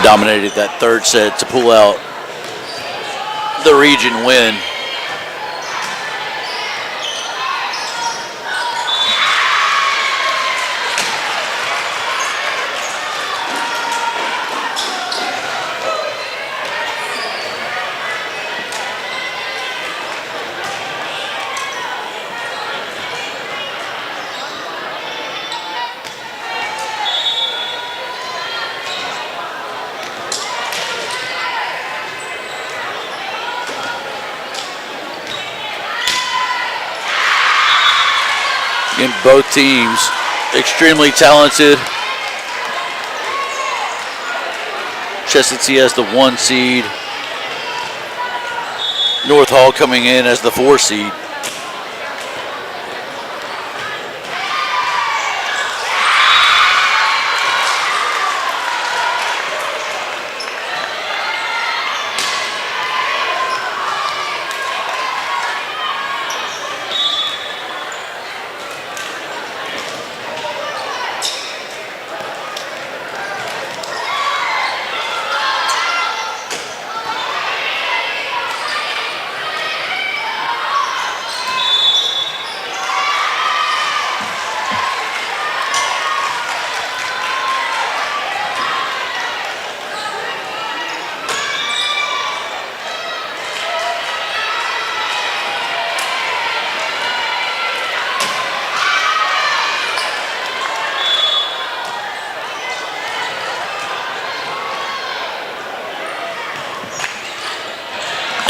dominated that third set to pull out the region win. In both teams, extremely talented. Chestatee as the 1 seed. North Hall coming in as the 4 seed.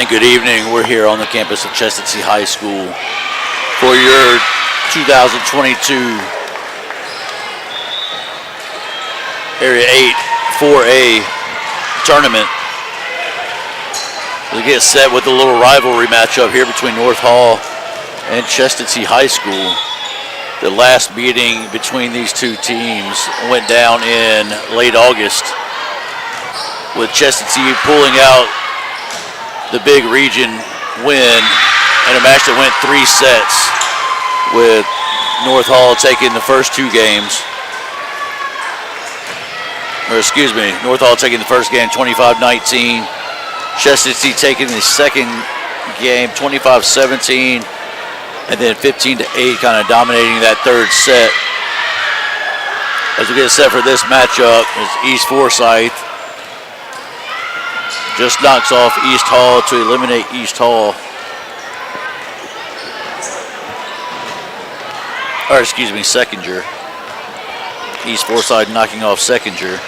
Good evening. We're here on the campus of Chestatee High School for your 2022 Area 8 4A tournament. We get set with a little rivalry matchup here between North Hall and Chestatee High School. The last meeting between these two teams went down in late August, with Chestatee pulling out the big region win in a match that went 3 sets, with North Hall taking the first 2 games. North Hall taking the first game 25-19. Chestatee taking the second game 25-17, and then 15-8, kind of dominating that third set. As we get set for this matchup, is East Forsyth. Just knocks off East Hall to eliminate East Hall. Seconder. East Forsyth knocking off Seconder.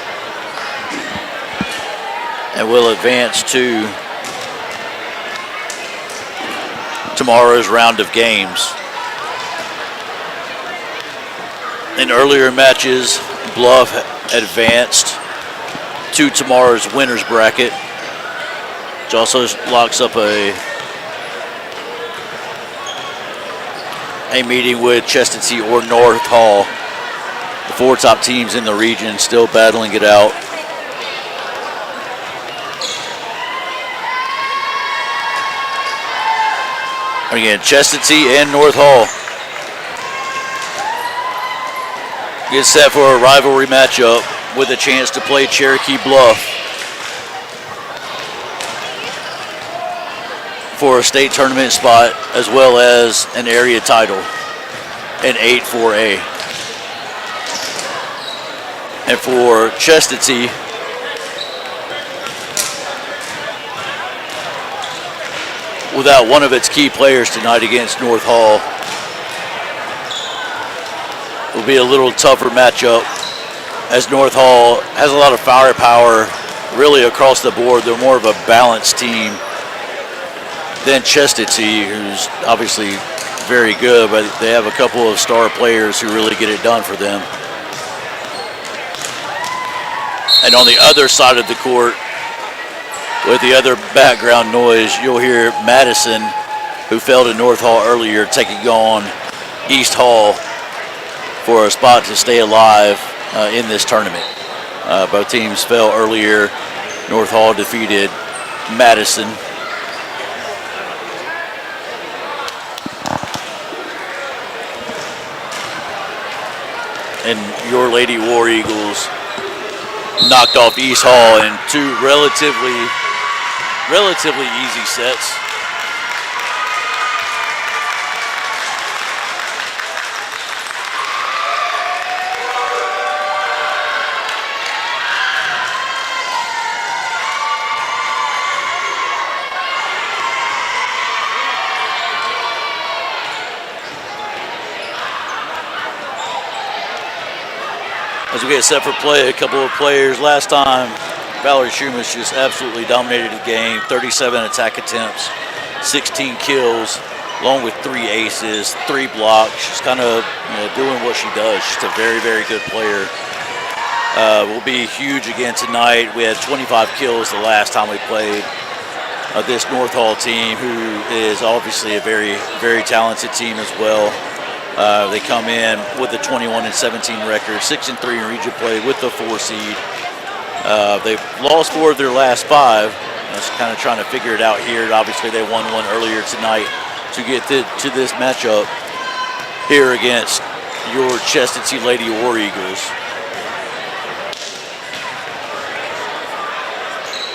And will advance to tomorrow's round of games. In earlier matches, Bluff advanced to tomorrow's winners bracket, which also locks up a meeting with Chestatee or North Hall. The 4 top teams in the region still battling it out. Again, Chestatee and North Hall get set for a rivalry matchup with a chance to play Cherokee Bluff for a state tournament spot, as well as an area title in 8-4A. And for Chestatee, without one of its key players tonight against North Hall, it will be a little tougher matchup, as North Hall has a lot of firepower really across the board. They're more of a balanced team than Chestatee, who's obviously very good, but they have a couple of star players who really get it done for them. And on the other side of the court, with the other background noise, you'll hear Madison, who fell to North Hall earlier, taking on East Hall for a spot to stay alive in this tournament. Both teams fell earlier. North Hall defeated Madison. And your Lady War Eagles knocked off East Hall in two relatively easy sets. As we get set for play, a couple of players. Last time, Valerie Schumas just absolutely dominated the game. 37 attack attempts, 16 kills, along with 3 aces, 3 blocks. She's kind of doing what she does. She's a very, very good player. Will be huge again tonight. We had 25 kills the last time we played. This North Hall team, who is obviously a very, very talented team as well. They come in with a 21-17 record, 6-3 in region play with the 4 seed. They've lost 4 of their last 5. Just kind of trying to figure it out here. Obviously, they won one earlier tonight to get to this matchup here against your Chestatee Lady War Eagles.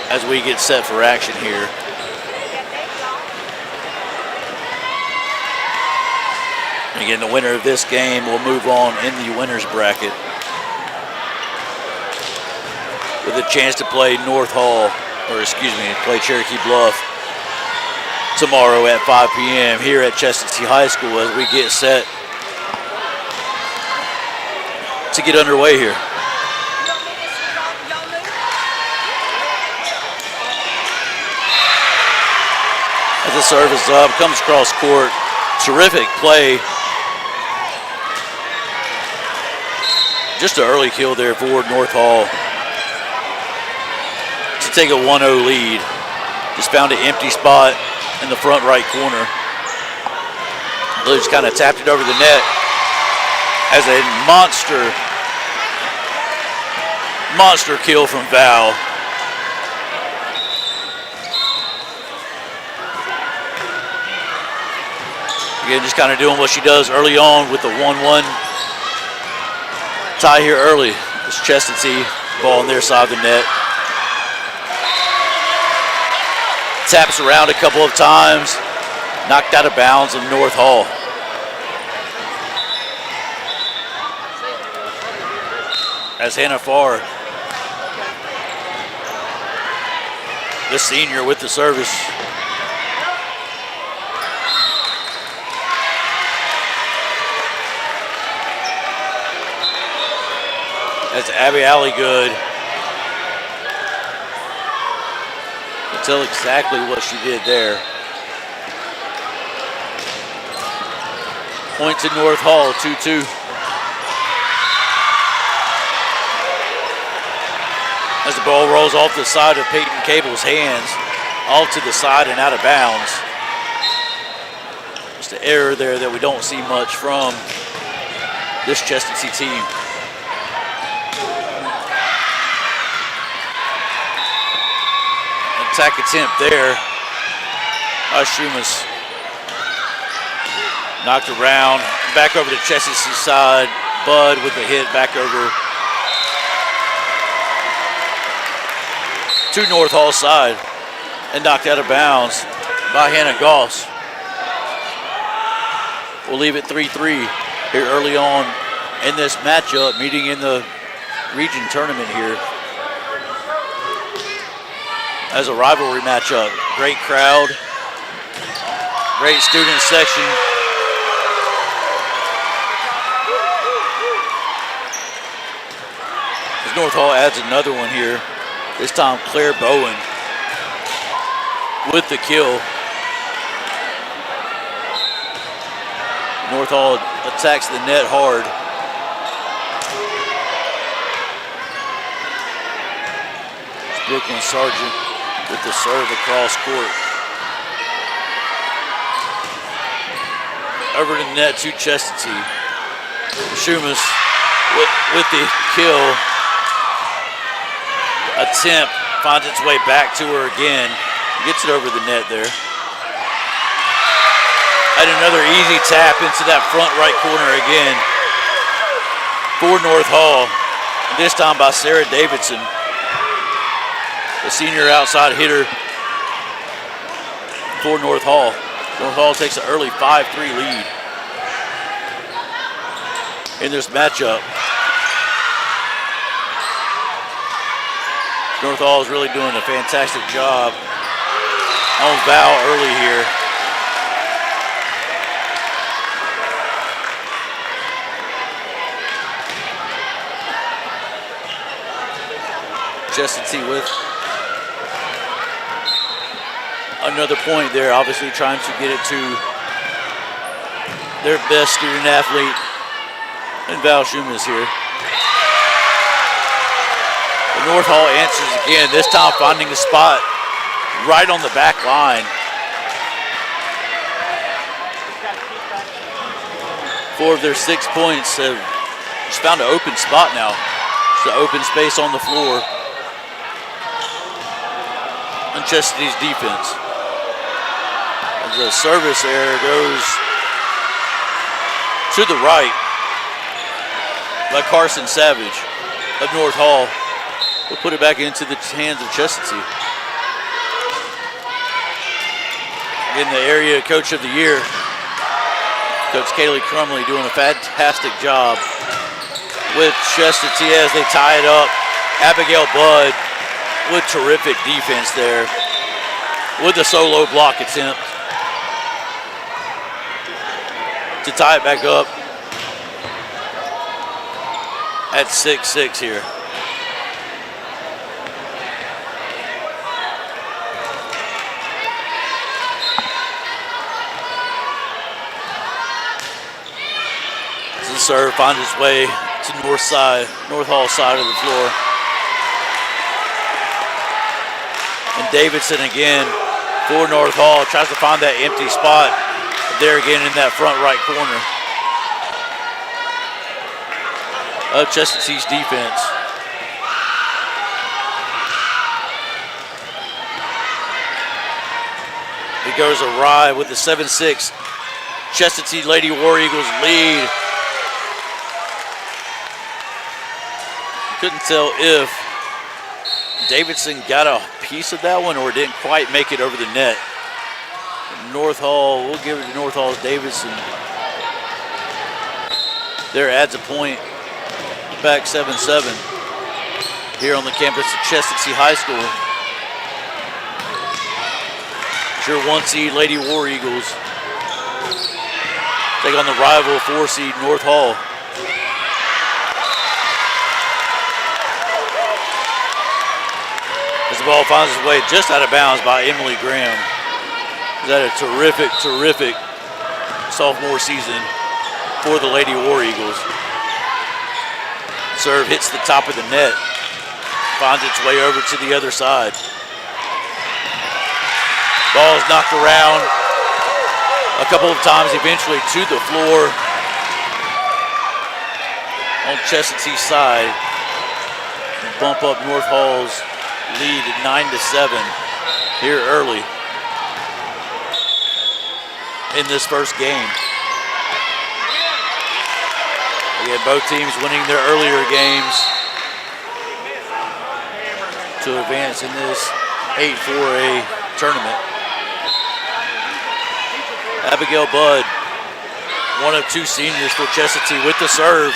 As we get set for action here. And again, the winner of this game will move on in the winner's bracket with a chance to play play Cherokee Bluff tomorrow at 5 p.m. here at Chestatee High School as we get set to get underway here. As the service up, comes across court, terrific play. Just an early kill there for North Hall to take a 1-0 lead. Just found an empty spot in the front right corner. Really just kind of tapped it over the net as a monster kill from Val. Again, just kind of doing what she does early on with the 1-1 tie here early. It's Chestatee, ball on their side of the net. Taps around a couple of times, knocked out of bounds in North Hall. As Hannah Farr, the senior, with the service. That's Abby Alligood. Can tell exactly what she did there. Point to North Hall, 2-2. As the ball rolls off the side of Peyton Cable's hands, off to the side and out of bounds. Just an error there that we don't see much from this Chestatee team. Attack attempt there by Schumas. Knocked around, back over to Chestatee side. Bud with the hit back over to North Hall side and knocked out of bounds by Hannah Goss. We'll leave it 3-3 here early on in this matchup, meeting in the region tournament here. As a rivalry matchup, great crowd, great student section. As North Hall adds another one here, this time Claire Bowen with the kill. North Hall attacks the net hard. Brooklyn Sargent with the serve across court. Over the net to Chestatee. Schumas with the kill. Attempt finds its way back to her again. Gets it over the net there. And another easy tap into that front right corner again for North Hall. This time by Sarah Davidson, the senior outside hitter for North Hall. North Hall takes an early 5-3 lead in this matchup. North Hall is really doing a fantastic job on Val early here. Chestatee with another point there, obviously trying to get it to their best student athlete, and Val Schumann is here. The North Hall answers again, this time finding a spot right on the back line. 4 of their 6 points have just found an open spot now. Just an open space on the floor. And Chestatee's defense. As the service error goes to the right by Carson Savage of North Hall. We'll put it back into the hands of Chestatee. In the area coach of the year, Coach Kaylee Crumley doing a fantastic job with Chestatee as they tie it up. Abigail Budd with terrific defense there with a solo block attempt to tie it back up at 6-6 here. The serve finds its way to North Hall side of the floor. And Davidson again for North Hall tries to find that empty spot there again in that front right corner of Chestatee's defense. It goes awry with the 7-6 Chestatee Lady War Eagles lead. Couldn't tell if Davidson got a piece of that one or didn't quite make it over the net. North Hall, we'll give it to North Hall's Davidson. There adds a point, back 7-7 here on the campus of Chestatee High School. Your 1 seed Lady War Eagles take on the rival 4 seed North Hall. As the ball finds its way just out of bounds by Emily Graham. She's had a terrific sophomore season for the Lady War Eagles. Serve hits the top of the net, finds its way over to the other side. Ball is knocked around a couple of times, eventually to the floor on Chestatee's side. Bump up North Hall's lead at 9-7 here early in this first game. Again, both teams winning their earlier games to advance in this 8-4A tournament. Abigail Budd, 1 of 2 seniors for Chestatee with the serve.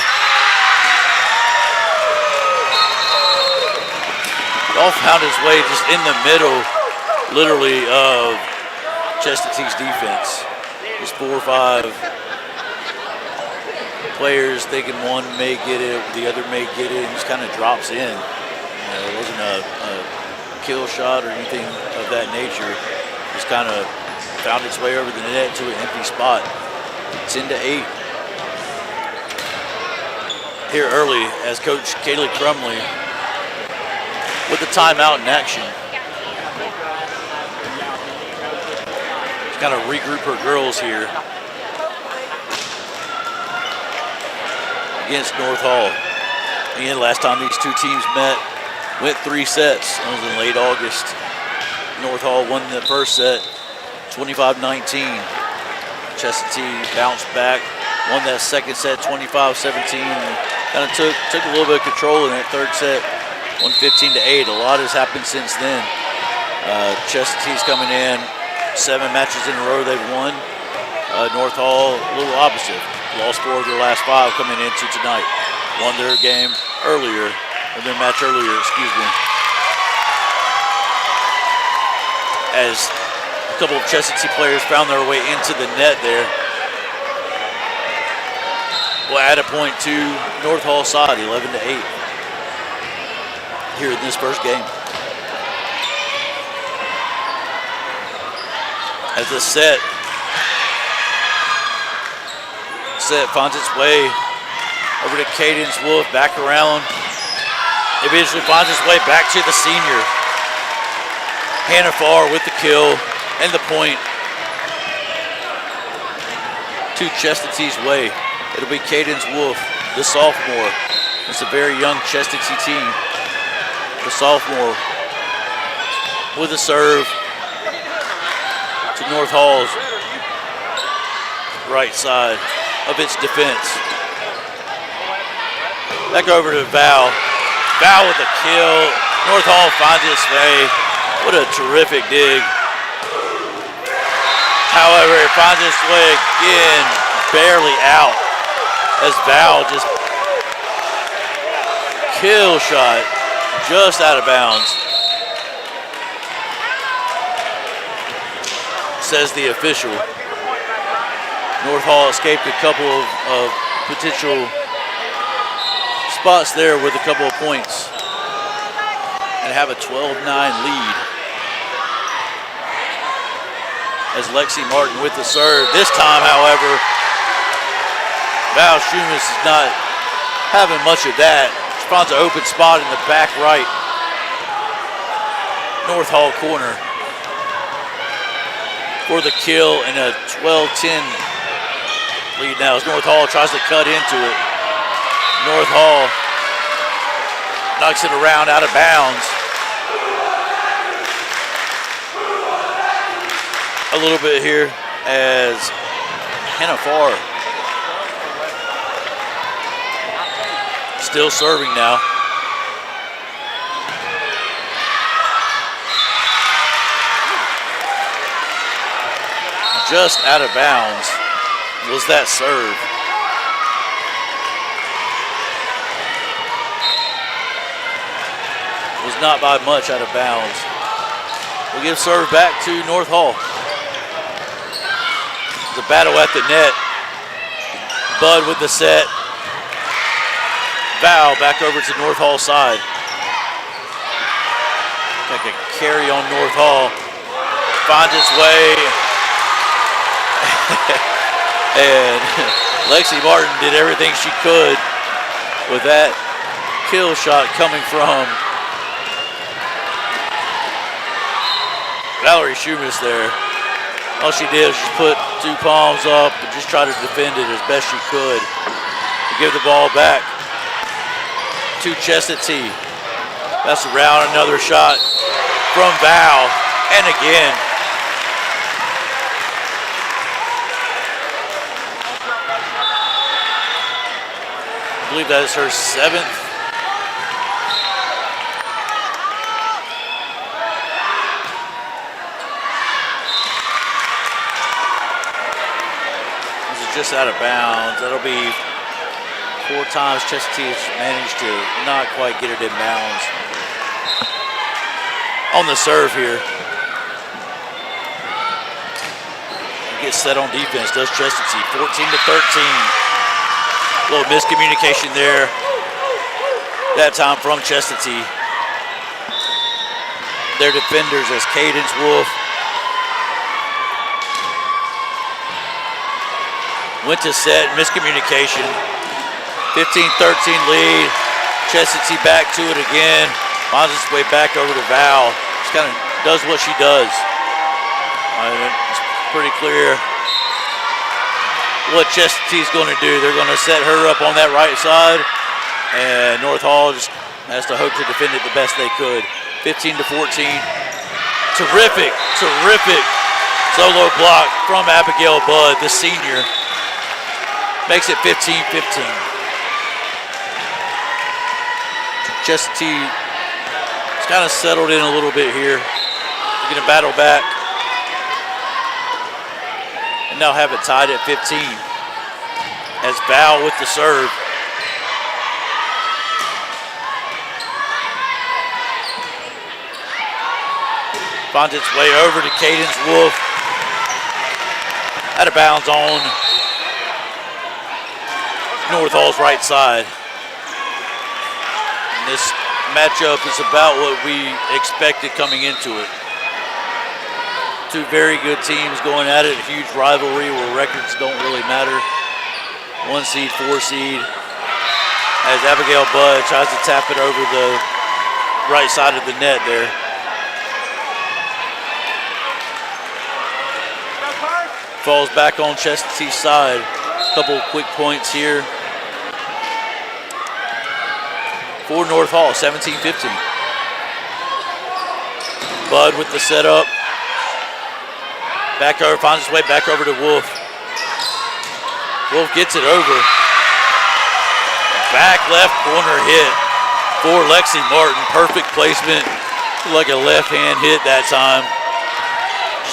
Ball found its way just in the middle, literally, of Chestatee's defense. Just 4 or 5 players thinking one may get it, the other may get it, and just kind of drops in. It wasn't a kill shot or anything of that nature. Just kind of found its way over the net to an empty spot. 10-8 here early as Coach Kaylee Crumley with the timeout in action. She's got to regroup her girls here against North Hall. Again, last time these two teams met, went 3 sets. It was in late August. North Hall won the first set, 25-19. Chestatee bounced back, won that second set, 25-17. kind of took a little bit of control in that third set, 115-8. A lot has happened since then. Chestatee's coming in 7 matches in a row they've won. North Hall, a little opposite. Lost 4 of their last 5 coming into tonight. Won their game earlier, or their match earlier, excuse me. As a couple of Chestatee players found their way into the net there. We'll add a point to North Hall side, 11-8 here in this first game. As the set finds its way over to Cadence Wolf, back around. Eventually finds its way back to the senior. Hannah Farr with the kill and the point to Chestatee's way. It'll be Cadence Wolf, the sophomore. It's a very young Chestatee team. The sophomore with a serve to North Hall's right side of its defense. Back over to Val. Val with a kill. North Hall finds its way. What a terrific dig. However, it finds its way again, barely out, as Val just kill shot just out of bounds. Says the official. North Hall escaped a couple of potential spots there with a couple of points and have a 12-9 lead. As Lexi Martin with the serve. This time, however, Val Schumas is not having much of that. She finds an open spot in the back right North Hall corner for the kill and a 12-10 lead now as North Hall tries to cut into it. North Hall knocks it around out of bounds. A little bit here as Hannah Farr still serving now. Just out of bounds was that serve. Was not by much out of bounds. We'll give serve back to North Hall. The battle at the net. Bud with the set. Val back over to North Hall side. Like a carry on North Hall. Finds its way. And Lexi Martin did everything she could with that kill shot coming from Valerie Schumas there. All she did was just put 2 palms up and just try to defend it as best she could. To give the ball back to Chestatee. That's around another shot from Val. And again, I believe that is her 7th. This is just out of bounds. That'll be 4 times Chestatee has managed to not quite get it in bounds. On the serve here. Gets set on defense, does Chestatee. 14-13. A little miscommunication there that time from Chestatee. Their defenders as Cadence Wolf went to set, miscommunication. 15-13 lead. Chestatee back to it again. Finds its way back over to Val. Just kind of does what she does. It's pretty clear what Chestatee's going to do. They're going to set her up on that right side, and North Hall just has to hope to defend it the best they could. 15-14. Terrific solo block from Abigail Budd, the senior. Makes it 15-15. Chestatee has kind of settled in a little bit here. They're going to battle back and now have it tied at 15 as Val with the serve. Finds its way over to Cadence Wolf. Out of bounds on North Hall's right side. And this matchup is about what we expected coming into it. Two very good teams going at it, a huge rivalry where records don't really matter. 1 seed, 4 seed. As Abigail Budd tries to tap it over the right side of the net there. Falls back on Chestatee's side. A couple of quick points here for North Hall, 17-15. Budd with the setup. Back over, finds his way back over to Wolf. Wolf gets it over. Back left corner hit for Lexi Martin. Perfect placement, like a left hand hit that time.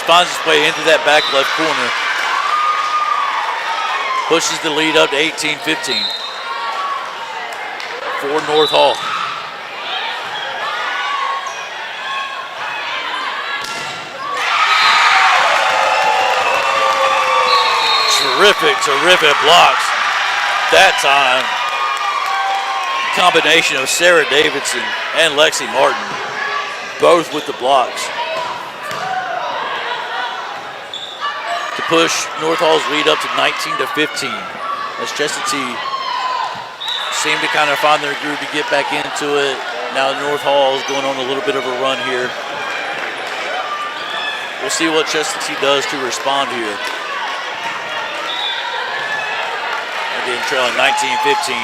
Finds his way into that back left corner. Pushes the lead up to 18-15 for North Hall. Terrific blocks that time. Combination of Sarah Davidson and Lexi Martin, both with the blocks. Push North Hall's lead up to 19-15 as Chestatee seem to kind of find their groove to get back into it. Now North Hall is going on a little bit of a run here. We'll see what Chestatee does to respond here. Again, trailing 19-15,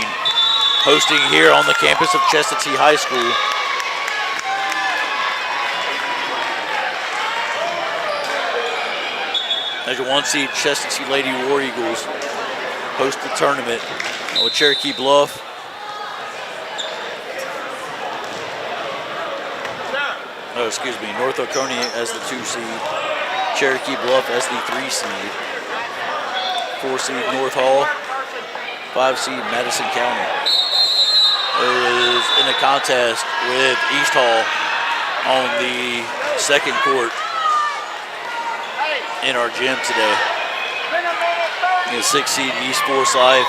hosting here on the campus of Chestatee High School. As your 1 seed Chestatee Lady War Eagles host the tournament with Cherokee Bluff. Oh, excuse me, North Oconee as the 2 seed, Cherokee Bluff as the 3 seed, 4 seed North Hall, 5 seed Madison County. Is in a contest with East Hall on the second court in our gym today. The 6 seed East Forsyth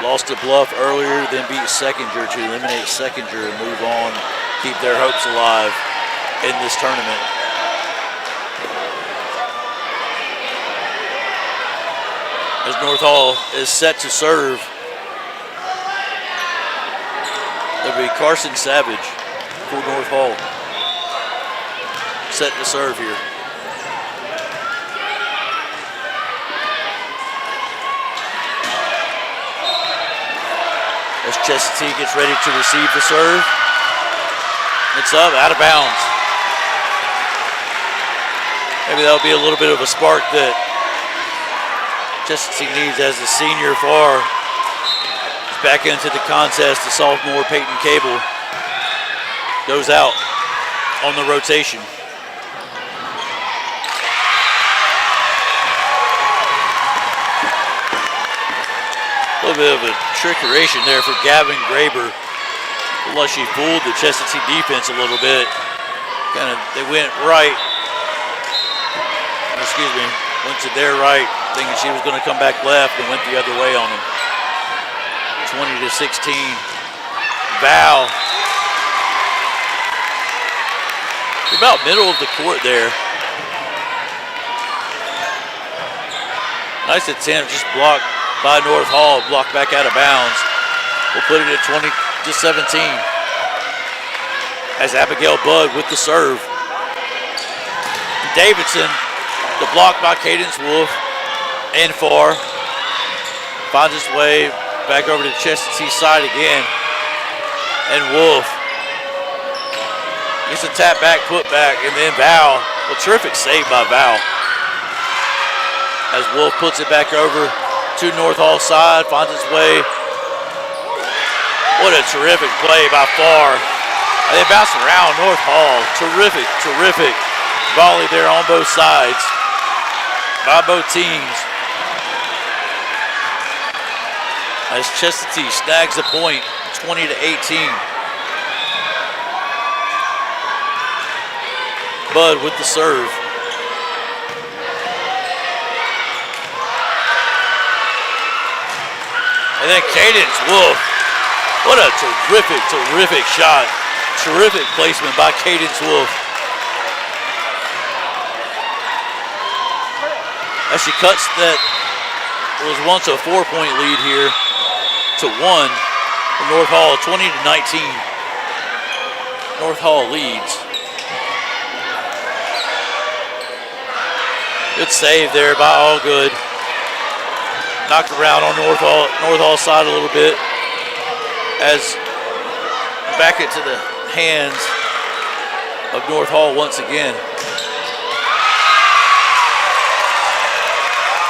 lost to Bluff earlier, then beat Seconder to eliminate Seconder and move on, keep their hopes alive in this tournament. As North Hall is set to serve, it'll be Carson Savage for North Hall. Set to serve here. As Chestatee gets ready to receive the serve. It's up, out of bounds. Maybe that'll be a little bit of a spark that Chestatee needs as the senior Farr is back into the contest. The sophomore Peyton Cable goes out on the rotation. A little bit of a trickeration there for Gavin Graber. Looked like she fooled the Chestatee defense a little bit. They went right. Excuse me, went to their right, thinking she was going to come back left, and went the other way on them. 20-16. Val. About middle of the court there. Nice attempt, just blocked by North Hall, blocked back out of bounds. We'll put it at 20-17. As Abigail Budd with the serve. Davidson, the block by Cadence Wolf and Farr. Finds his way back over to Chestatee's side again. And Wolf gets a tap back, put back, and then Val. A terrific save by Val. As Wolf puts it back over to North Hall side, finds its way What a terrific play by far. They bounced around North Hall. Terrific, terrific volley there on both sides by both teams. As Chestatee snags the point, 20-18. Bud with the serve. And then Cadence Wolf. What a terrific, terrific shot. Terrific placement by Cadence Wolf. As she cuts that was once a 4-point lead here to 1 for North Hall, 20-19. North Hall leads. Good save there by Allgood. Knocked around on North Hall side a little bit. As back into the hands of North Hall once again.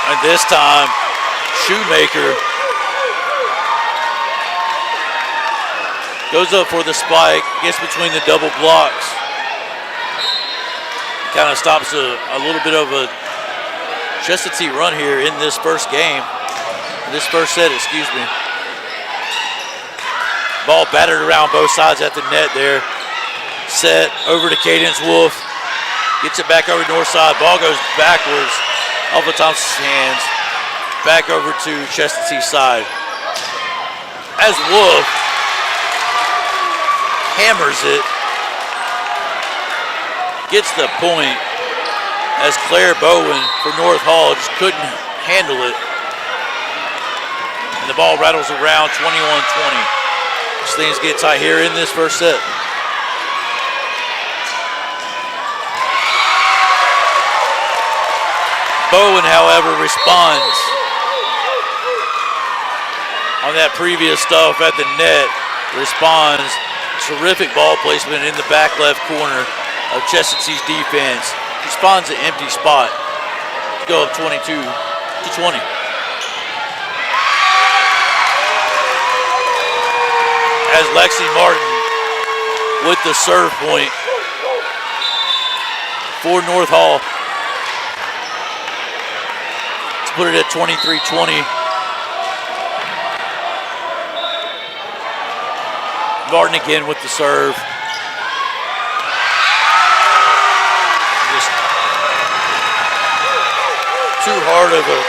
And this time, Shoemaker goes up for the spike, gets between the double blocks. Kind of stops a little bit of a Chestatee run here in this first game. This first set, excuse me. Ball battered around both sides at the net there. Set over to Cadence Wolf. Gets it back over north side. Ball goes backwards off of Thompson's hands. Back over to Chestatee side. As Wolf hammers it. Gets the point. As Claire Bowen for North Hall just couldn't handle it. And the ball rattles around 21-20. Things get tight here in this first set. Bowen, however, responds on that previous stuff at the net. Responds. Terrific ball placement in the back left corner of Chestatee's defense. Responds to empty spot. Go up 22-20. As Lexi Martin with the serve point for North Hall. Let's put it at 23-20. Martin again with the serve. Just too hard of a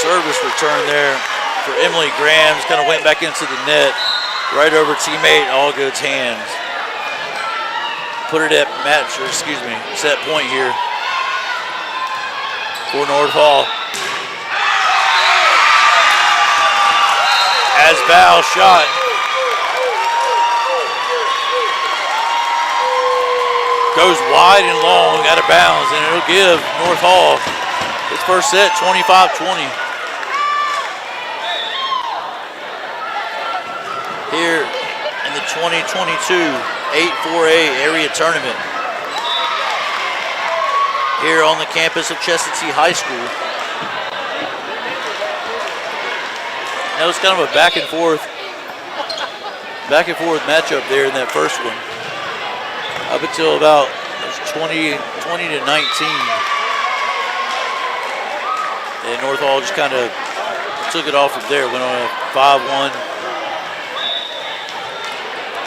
service return there for Emily Graham. Just kind of went back into the net. Right over teammate Allgood's hands. Put it at set point here for North Hall. As Val shot. Goes wide and long out of bounds, and it'll give North Hall its first set, 25-20. Here in the 2022 8-4A area tournament here on the campus of Chestatee High School. That was kind of a back and forth matchup there in that first one. Up until about 20-19. And North Hall just kind of took it off from there, went on a 5-1.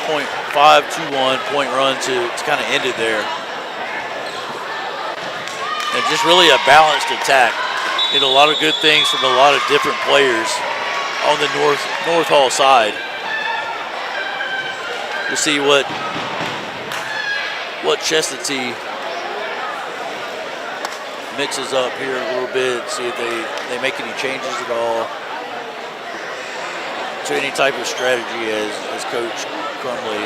5-2-1 point run to kind of ended there. And just really a balanced attack. Did a lot of good things from a lot of different players on the North Hall side. We'll see what Chestatee mixes up here a little bit, see if they make any changes at all to any type of strategy as Coach Crumley.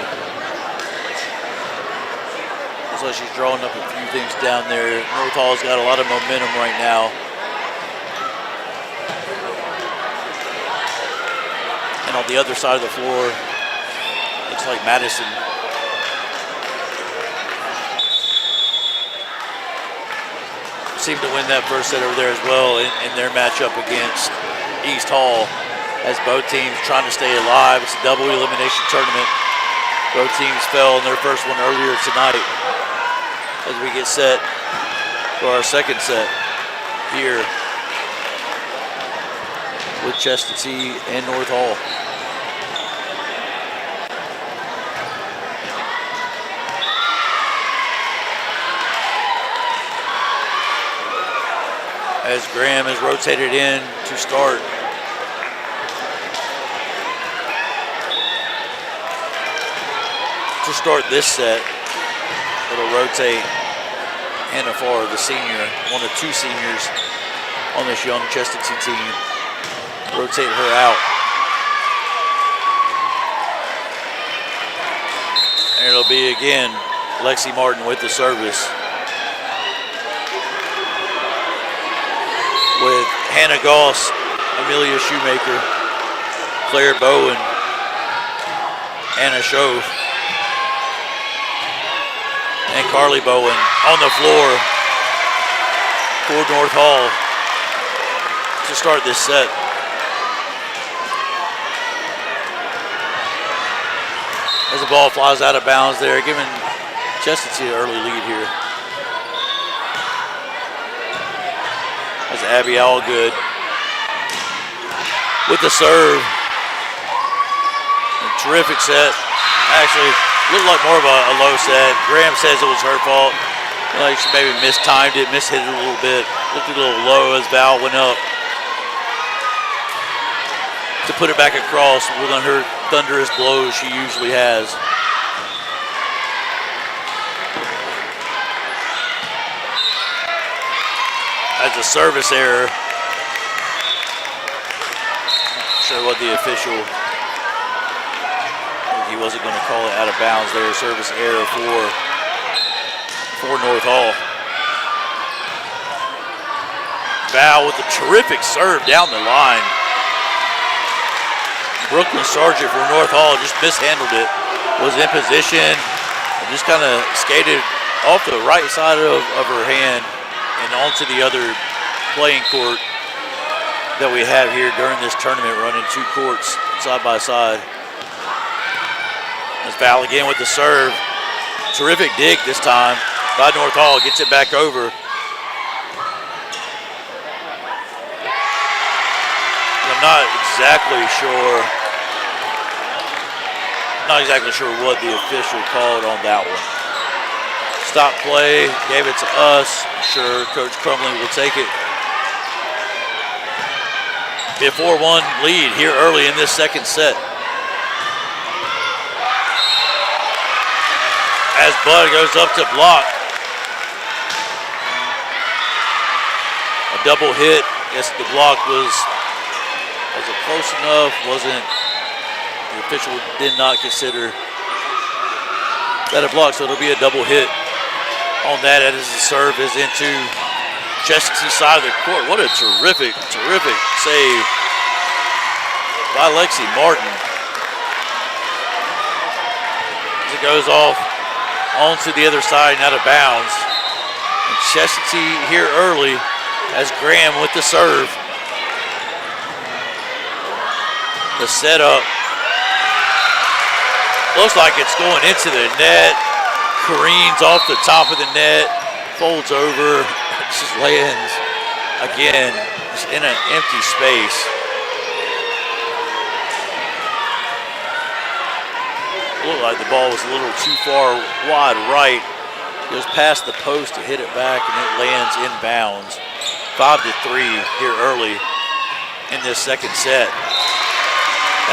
Looks like she's drawing up a few things down there. North Hall's got a lot of momentum right now. And on the other side of the floor, looks like Madison seemed to win that first set over there as well in their matchup against East Hall. as both teams trying to stay alive. It's a double elimination tournament. Both teams fell in their first one earlier tonight as we get set for our second set here with Chestatee and North Hall. As Graham is rotated in to start. To start this set, it'll rotate Hannah Farr, the senior, one of two seniors on this young Chestatee team. Rotate her out. And it'll be again Lexi Martin with the service. With Hannah Goss, Amelia Shoemaker, Claire Bowen, Anna Shove, and Carly Bowen on the floor for North Hall to start this set. As the ball flies out of bounds there, giving Chestatee an early lead here. As Abby Allgood with the serve. A terrific set. Actually, looked like more of a low set. Graham says it was her fault. Like she maybe mistimed it, mishit it a little bit. Looked a little low as Val went up to put it back across with her thunderous blows she usually has. As a service error. Not sure what the official, he wasn't going to call it out of bounds there. Service error for North Hall. Val with a terrific serve down the line. Brooklyn Sargent for North Hall just mishandled it. Was in position and just kind of skated off the right side of her hand and onto the other playing court that we have here during this tournament, running two courts side by side. As Val again with the serve. Terrific dig this time by North Hall, gets it back over. I'm not exactly sure what the official called on that one. Stop play, gave it to us. Sure, Coach Crumley will take it. Be a 4-1 lead here early in this second set. As Bud goes up to block. A double hit. Guess the block was it close enough? Wasn't. The official did not consider that a block, so it'll be a double hit on that as the serve is into Chestatee side of the court. What a terrific save by Lexi Martin. As it goes off onto the other side and out of bounds. And Chestatee here early as Graham with the serve. The setup looks like it's going into the net. Careens off the top of the net, folds over, just lands again, just in an empty space. Looked like the ball was a little too far wide right. Goes past the post to hit it back, and it lands inbounds. 5-3 here early in this second set.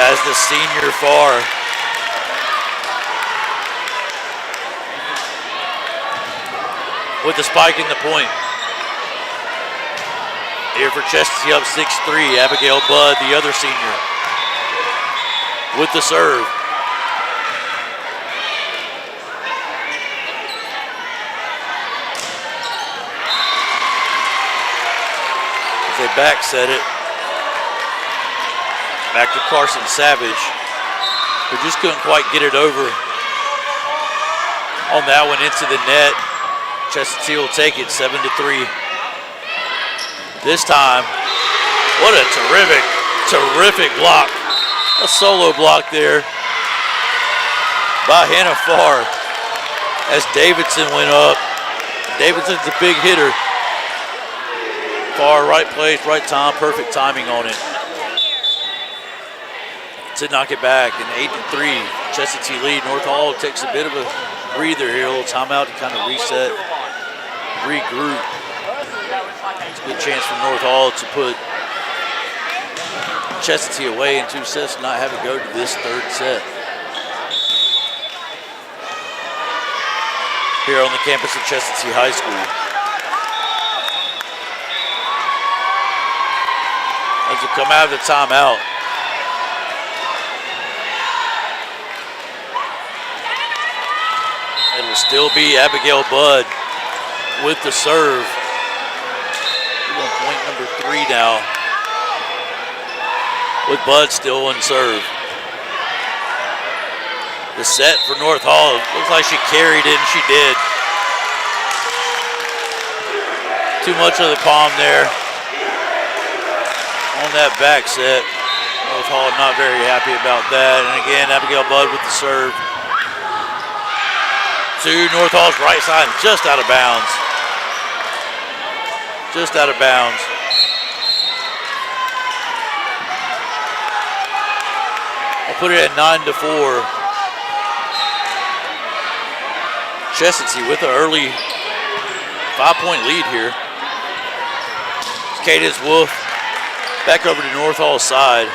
As the senior Farr with the spike in the point. Here for Chestatee up 6-3. Abigail Budd, the other senior, with the serve. As they back set it. Back to Carson Savage, who just couldn't quite get it over on that one into the net. Chestatee will take it 7-3. This time, what a terrific Terrific block. A solo block there by Hannah Farr as Davidson went up. Davidson's a big hitter. Farr, right place, right time, perfect timing on it to knock it back. And 8-3, Chestatee lead. North Hall takes a bit of a breather here, a little timeout to kind of reset, regroup. It's a good chance for North Hall to put Chestatee away in 2 sets and not have it go to this 3rd set. Here on the campus of Chestatee High School. As we come out of the timeout. It'll still be Abigail Budd with the serve. We're on point number 3 now. With Budd still in serve. The set for North Hall, looks like she carried it, and she did. Too much of the palm there on that back set. North Hall not very happy about that. And again, Abigail Budd with the serve. To North Hall's right side, just out of bounds. Just out of bounds. I'll put it at 9-4. Chestatee with an early 5-point lead here. Cadence Wolf back over to North Hall's side.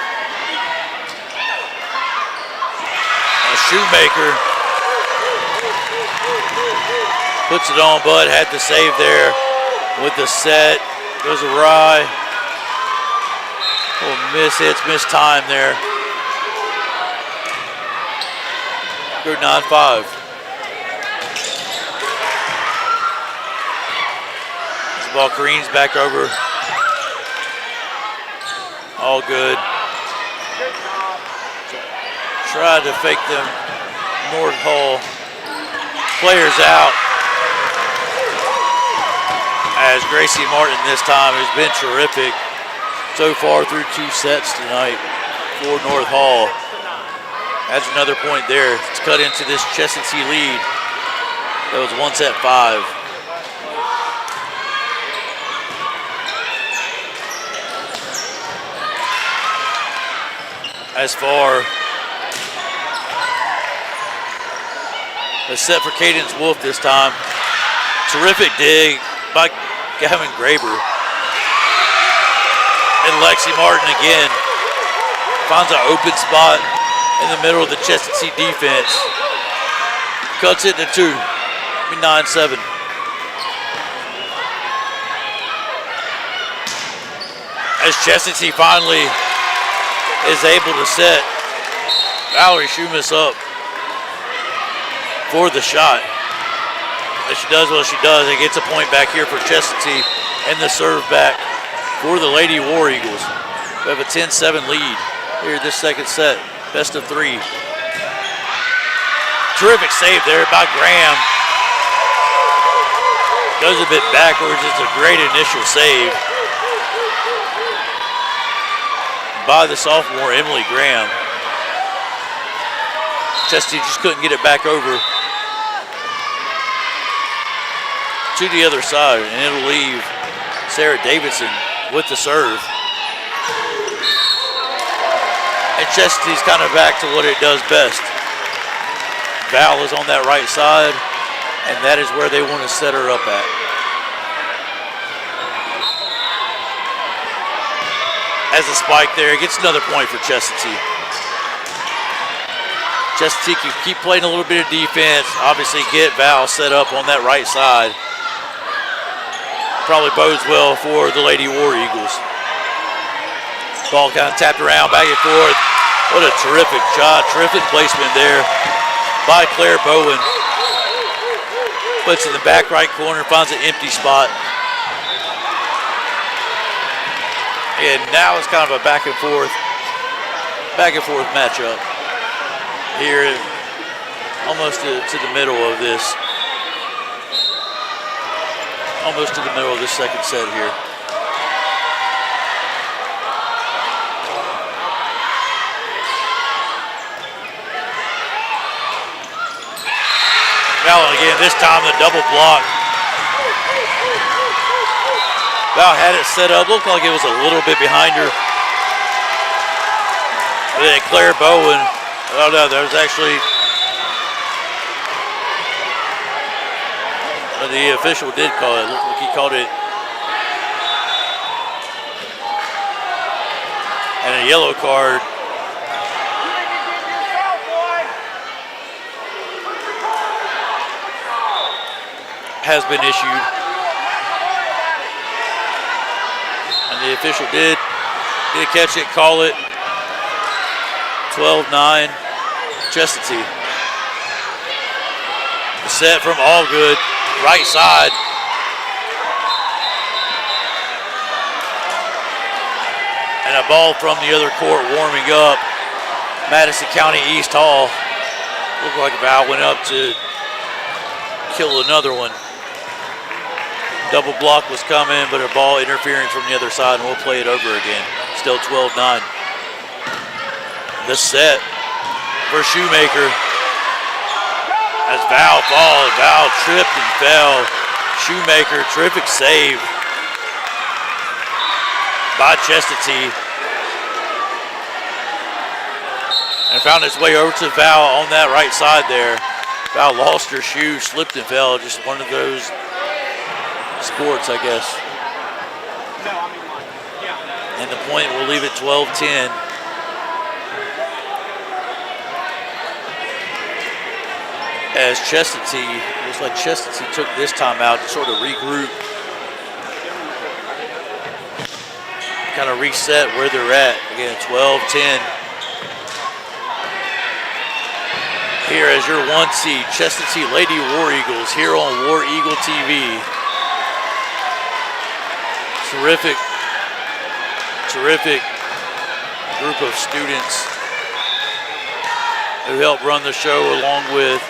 And Shoemaker puts it on. Bud had the save there with the set. Goes awry. Little miss hits, missed time there. Go 9-5. Ball careens back over. All good. Try to fake them. North Hall players out. As Gracie Martin this time has been terrific so far through 2 sets tonight for North Hall. Adds another point there to cut into this Chestatee lead. That was 1-5. As far as set for Cadence Wolf this time. Terrific dig by Gavin Graber. And Lexi Martin again finds an open spot in the middle of the Chestatee defense. Cuts it to 2, 9-7. As Chestatee finally is able to set Valerie Shumis up for the shot. As she does what she does, it gets a point back here for Chestatee and the serve back for the Lady War Eagles. We have a 10-7 lead here this 2nd set, best of 3. Terrific save there by Graham. Goes a bit backwards, it's a great initial save by the sophomore Emily Graham. Chestatee just couldn't get it back over to the other side, and it'll leave Sarah Davidson with the serve. And Chestatee's kind of back to what it does best. Val is on that right side, and that is where they want to set her up at. As a spike there, gets another point for Chestatee. Chestatee can keep playing a little bit of defense, obviously get Val set up on that right side. Probably bodes well for the Lady War Eagles. Ball kind of tapped around back and forth. What a terrific shot, terrific placement there by Claire Bowen. Puts in the back right corner, finds an empty spot. And now it's kind of a back and forth matchup here, almost to the middle of this. Almost to the middle of this 2nd set here. again. This time the double block. Val had it set up. Looked like it was a little bit behind her. But then Claire Bowen, oh no, there was actually, the official did call it. Looked like he called it. And a yellow card. Has been issued. And the official did catch it, call it. 12-9, Chestatee. Set from Allgood, right side. And a ball from the other court warming up. Madison County East Hall. Looked like Val went up to kill another one. Double block was coming, but a ball interfering from the other side, and we'll play it over again. Still 12-9. The set for Shoemaker. As Val falls, Val tripped and fell. Shoemaker, terrific save by Chestatee. And found its way over to Val on that right side there. Val lost her shoe, slipped and fell. Just one of those sports, I guess. And the point will leave it 12-10. As Chestatee, looks like Chestatee took this time out to sort of regroup, kind of reset where they're at. Again, 12-10. Here as your 1 seed, Chestatee Lady War Eagles here on War Eagle TV. Terrific group of students who helped run the show, along with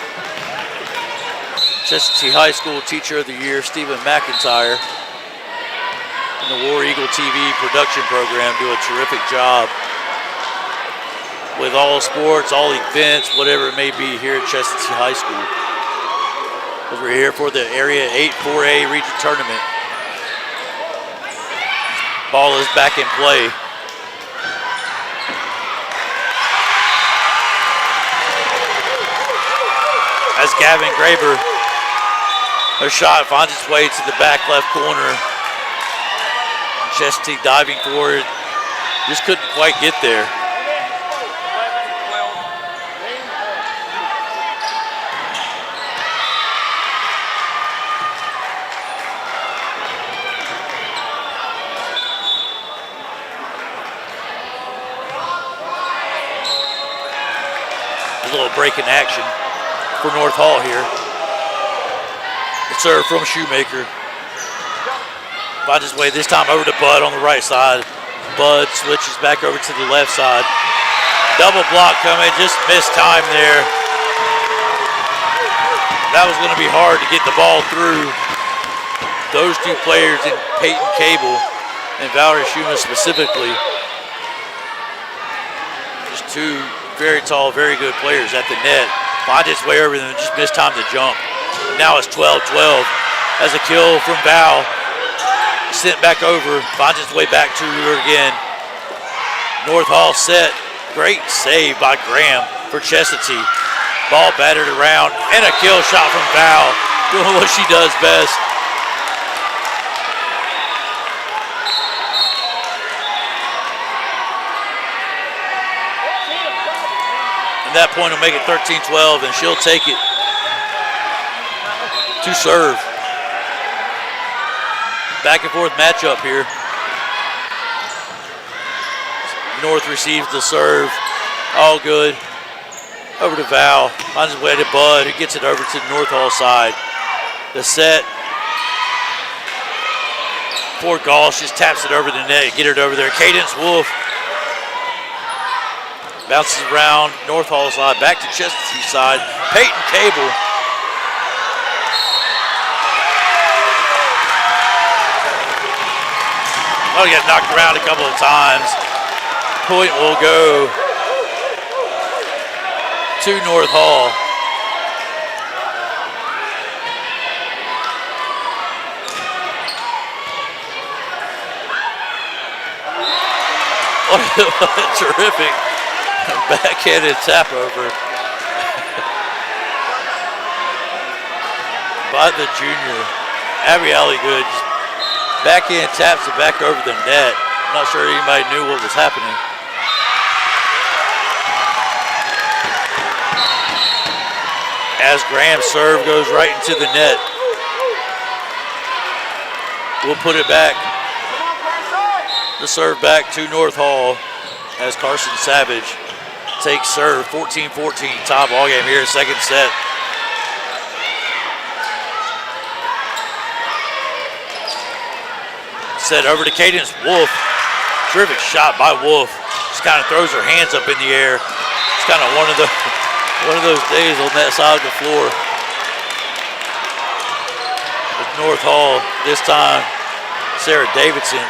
Chestatee High School Teacher of the Year, Stephen McIntyre, and the War Eagle TV production program do a terrific job with all sports, all events, whatever it may be here at Chestatee High School. As we're here for the Area 8 4A Region Tournament. Ball is back in play. As Gavin Graber, her shot finds its way to the back left corner. Chestatee diving for it, just couldn't quite get there. A little break in action for North Hall here. The serve from Shoemaker. Finds his way this time over to Bud on the right side. Bud switches back over to the left side. Double block coming, just missed time there. That was going to be hard to get the ball through those two players in Peyton Cable and Valerie Schumann specifically. Just two very tall, very good players at the net. Finds its way over and just missed time to jump. Now it's 12-12 as a kill from Val. Sent back over, finds its way back to her again. North Hall set. Great save by Graham for Chestatee. Ball battered around and a kill shot from Val. Doing what she does best. That point will make it 13-12, and she'll take it to serve. Back and forth matchup here. North receives the serve. All good. Over to Val. Finds his way to Bud, who gets it over to the North Hall side. The set. For Goss, just taps it over the net. Get it over there. Cadence Wolf. Bounces around North Hall side, back to Chestatee side. Peyton Cable. Oh, got knocked around a couple of times. Point will go to North Hall. What a terrific backhanded tap over by the junior. Abby Alligood backhand taps it back over the net. I'm not sure anybody knew what was happening. As Graham's serve goes right into the net. We'll put it back. The serve back to North Hall as Carson Savage takes serve. 14-14 tie ball game here, second set. Set over to Cadence Wolf. Terrific shot by Wolf. Just kind of throws her hands up in the air. It's kind of one of those days on that side of the floor. With North Hall, this time, Sarah Davidson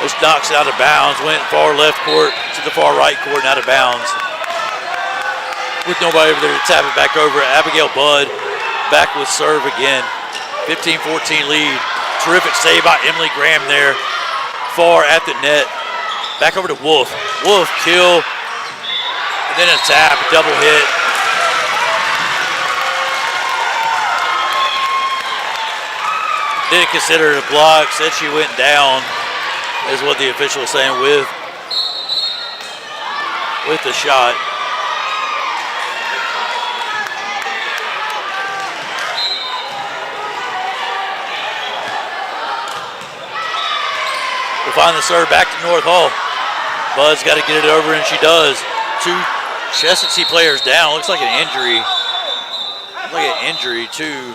just knocks it out of bounds, went far left court to the far right court and out of bounds. With nobody over there to tap it back over, Abigail Budd back with serve again. 15-14 lead. Terrific save by Emily Graham there, far at the net. Back over to Wolf. Wolf kill, and then a tap, a double hit. Didn't consider it a block, said she went down, is what the official is saying with the shot. We'll find the serve back to North Hall. Bud's got to get it over, and she does. Two Chestatee players down. Looks like an injury. Looks like an injury too.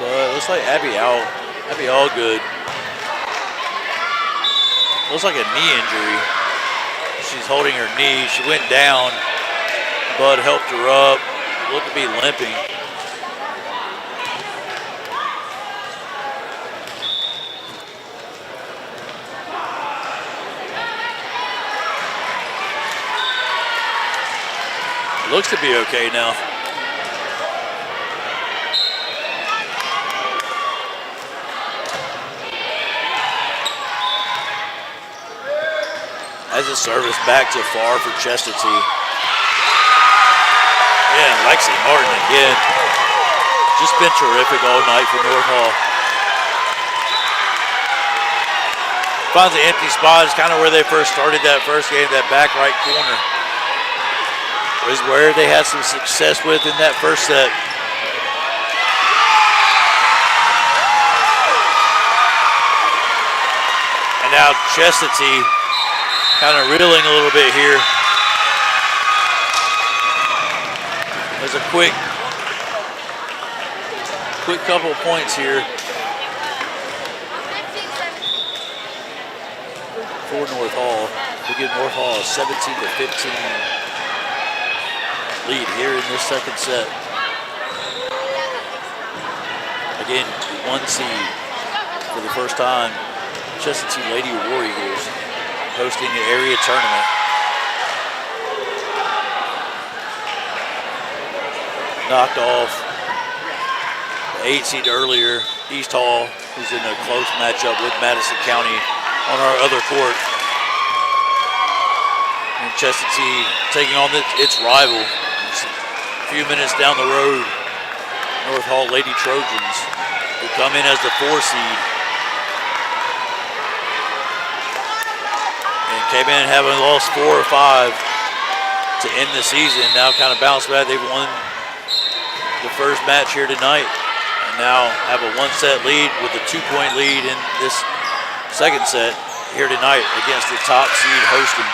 Looks like Abby out. Abby Allgood. Looks like a knee injury. She's holding her knee. She went down. Bud helped her up. Looked to be limping. Looks to be okay now. As a service back to far for Chestatee. And Lexi Martin again. Just been terrific all night for North Hall. Finds an empty spot. It's kind of where they first started that first game, that back right corner. Is where they had some success with in that first set. And now Chestatee kind of reeling a little bit here. There's a quick couple of points here for North Hall. We give North Hall a 17-15 lead here in this second set. Again, one seed for the first time. Chestatee Lady War Eagles hosting the area tournament. Knocked off the 8 seed earlier, East Hall, who's in a close matchup with Madison County on our other court. And Chestatee taking on its rival. A few minutes down the road, North Hall Lady Trojans, who come in as the 4 seed. And came in having lost 4 or 5 to end the season. Now kind of bounced back. They've won the first match here tonight. And now have a 1-set lead with a 2-point lead in this second set here tonight against the top seed hosting.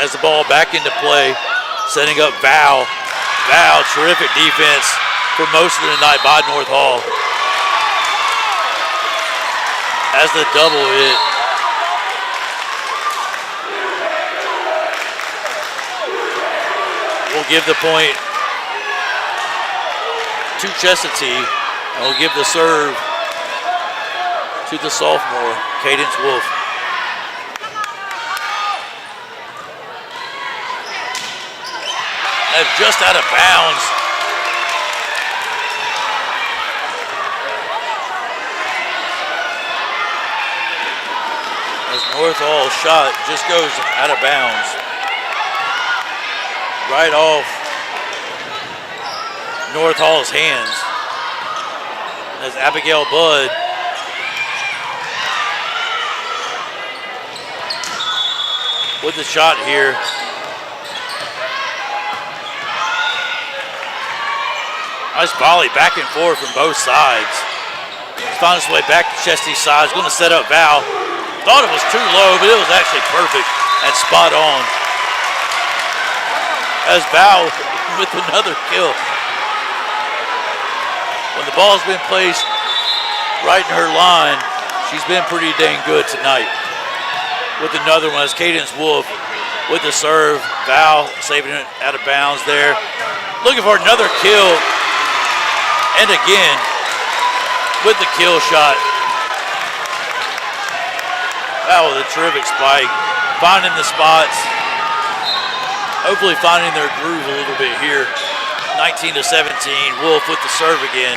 As the ball back into play, setting up Val. Val, terrific defense for most of the night by North Hall. As the double hit. We'll give the point to Chestatee, and we'll give the serve to the sophomore, Cadence Wolf. Just out of bounds. North Hall shot just goes out of bounds. Right off North Hall's hands. As Abigail Budd with the shot here. Nice volley back and forth from both sides. He's found his way back to Chestatee's side. He's going to set up Val. Thought it was too low, but it was actually perfect and spot on. As Val with another kill. When the ball's been placed right in her line, she's been pretty dang good tonight. With another one, as Cadence Wolf with the serve. Val saving it out of bounds there. Looking for another kill. And again, with the kill shot. Val with a terrific spike. Finding the spots. Hopefully finding their groove a little bit here. 19-17, Wolf with the serve again.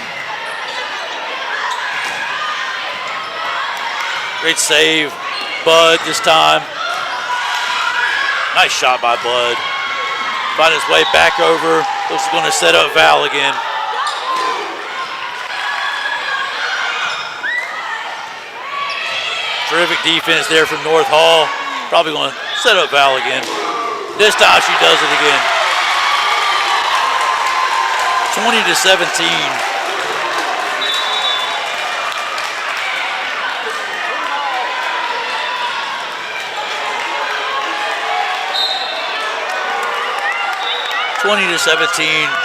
Great save, Bud this time. Nice shot by Bud. Find his way back over. Looks going to set up Val again. Terrific defense there from North Hall. Probably going to set up Val again. This time she does it again. 20-17.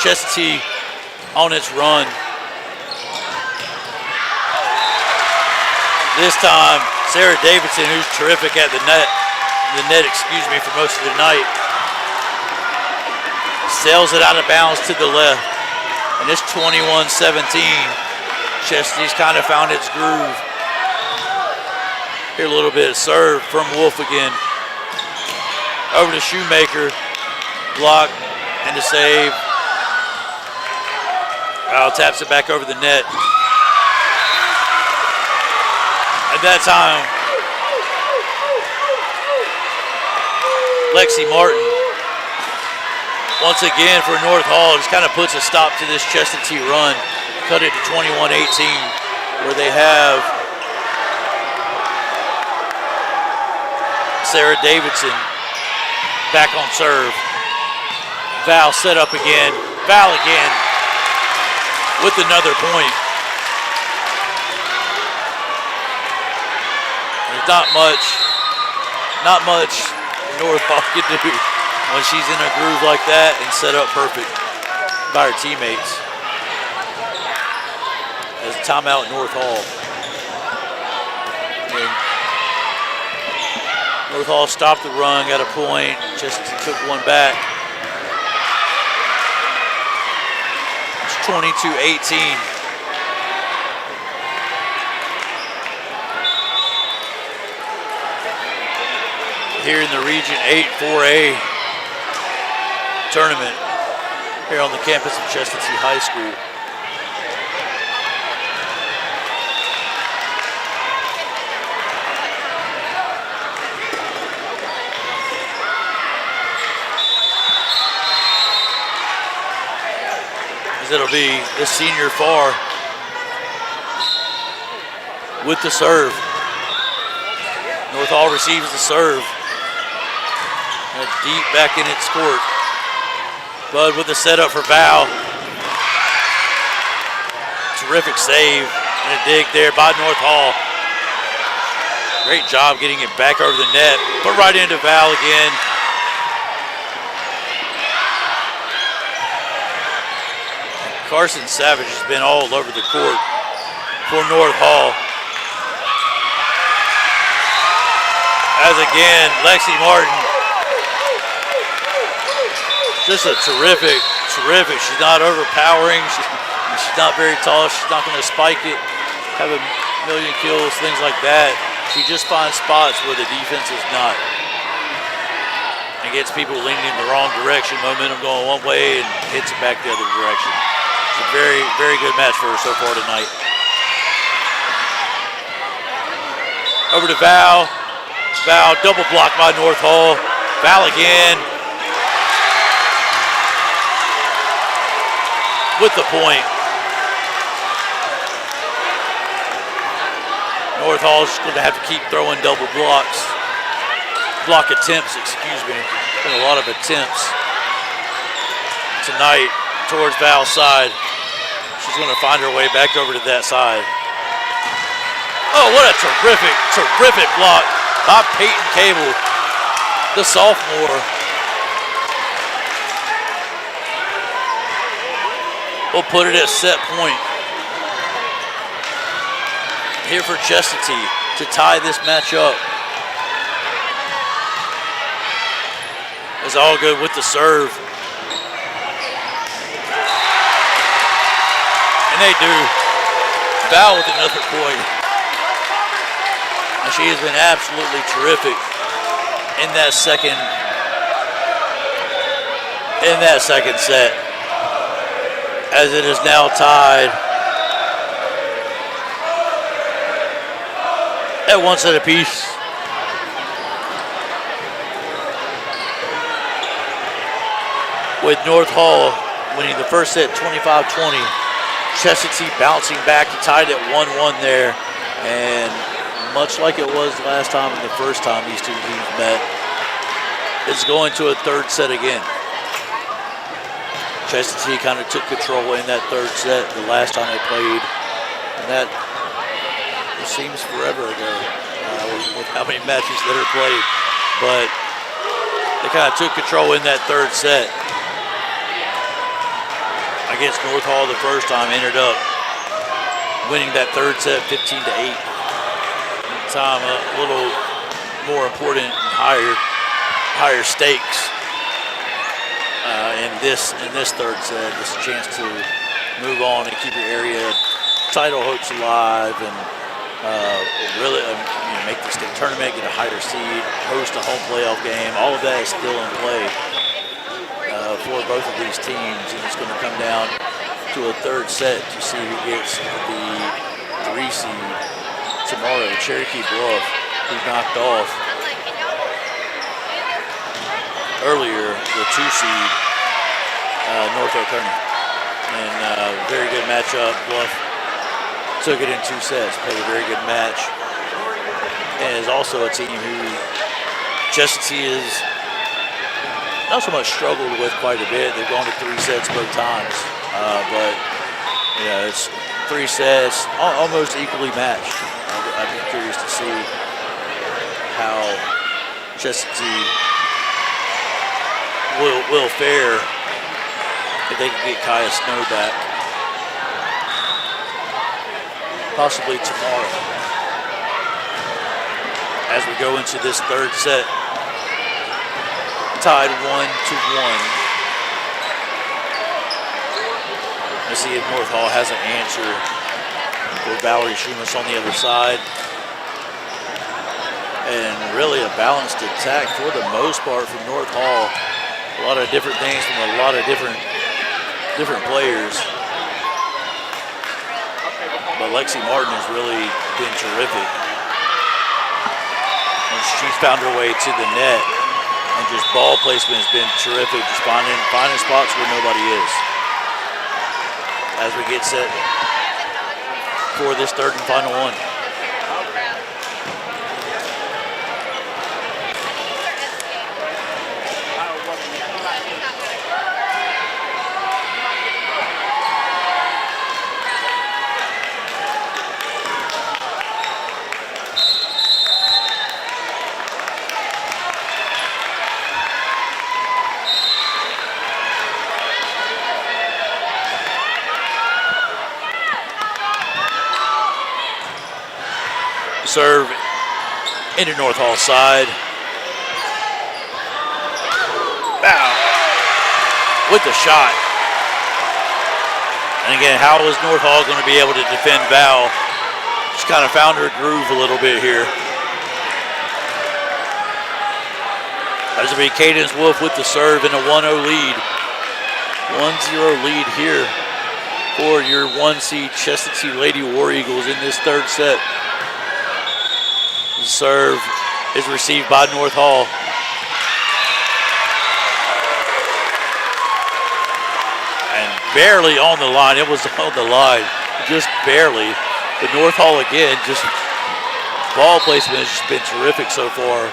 Chestatee on its run. This time, Sarah Davidson, who's terrific at the net, for most of the night, sails it out of bounds to the left. And it's 21-17. Chestatee's kind of found its groove. Here a little bit of serve from Wolf again. Over to Shoemaker. Block and the save. Val taps it back over the net. At that time, Lexi Martin, once again for North Hall, just kind of puts a stop to this Chestatee run. Cut it to 21-18, where they have Sarah Davidson back on serve. Val set up again. Val again with another point. There's not much North Hall can do when she's in a groove like that and set up perfect by her teammates. As a timeout, North Hall. And North Hall stopped the run, got a point, just took one back. It's 22-18. Here in the Region 8 4A tournament here on the campus of Chestatee High School. As it'll be the senior Farr with the serve. North Hall receives the serve. And deep back in its court. Bud with the setup for Val. Terrific save and a dig there by North Hall. Great job getting it back over the net. Put right into Val again. Carson Savage has been all over the court for North Hall. As again, Lexi Martin. Just a terrific. She's not overpowering. She's not very tall. She's not going to spike it, have a million kills, things like that. She just finds spots where the defense is not. And gets people leaning in the wrong direction, momentum going one way, and hits it back the other direction. It's a very, very good match for her so far tonight. Over to Val. Val, double block by North Hall. Val again. With the point. North Hall's going to have to keep throwing double blocks. Block attempts, excuse me. Been a lot of attempts tonight towards Val's side. She's going to find her way back over to that side. Oh, what a terrific block by Peyton Cable, the sophomore. We'll put it at set point here for Chestatee to tie this match up. It's all good with the serve. And they do. Val with another point. And she has been absolutely terrific in that second set. As it is now tied at 1 set apiece. With North Hall winning the first set 25-20. Chestatee bouncing back to tied at 1-1 there. And much like it was last time and the first time these two teams met, it's going to a third set again. Chestatee kind of took control in that third set the last time they played. And that seems forever ago with how many matches that are played. But they kind of took control in that third set. Against North Hall the first time, ended up winning that third set 15-8. Time a little more important and higher stakes in this third set. Just a chance to move on and keep your area title hopes alive, and really make the state tournament, get a higher seed, host a home playoff game. All of that is still in play for both of these teams, and it's going to come down to a third set to see who gets the 3 seed tomorrow. Cherokee Bluff, who knocked off earlier the 2 seed North Oconee. And very good matchup. Bluff took it in 2 sets, played a very good match, and is also a team who Chestatee is not so much struggled with quite a bit. They've gone to 3 sets both times, but it's 3 sets, almost equally matched. I'd be curious to see how Chestatee will fare if they can get Kaya Snow back, possibly tomorrow. As we go into this third set, tied 1-1. Let's see if North Hall has an answer for Valerie Schumas on the other side. And really a balanced attack for the most part from North Hall. A lot of different things from a lot of different players. But Lexi Martin has really been terrific. And she's found her way to the net. And just ball placement has been terrific, just finding spots where nobody is. As we get set for this third and final one. Serve into North Hall's side. Wow. With the shot. And again, how is North Hall going to be able to defend Val? Just kind of found her groove a little bit here. As it be Cadence Wolf with the serve in a 1-0 lead. 1-0 lead here for your 1 seed Chestatee Lady War Eagles in this third set. Serve is received by North Hall. And barely on the line. It was on the line, just barely. But North Hall again, just ball placement has just been terrific so far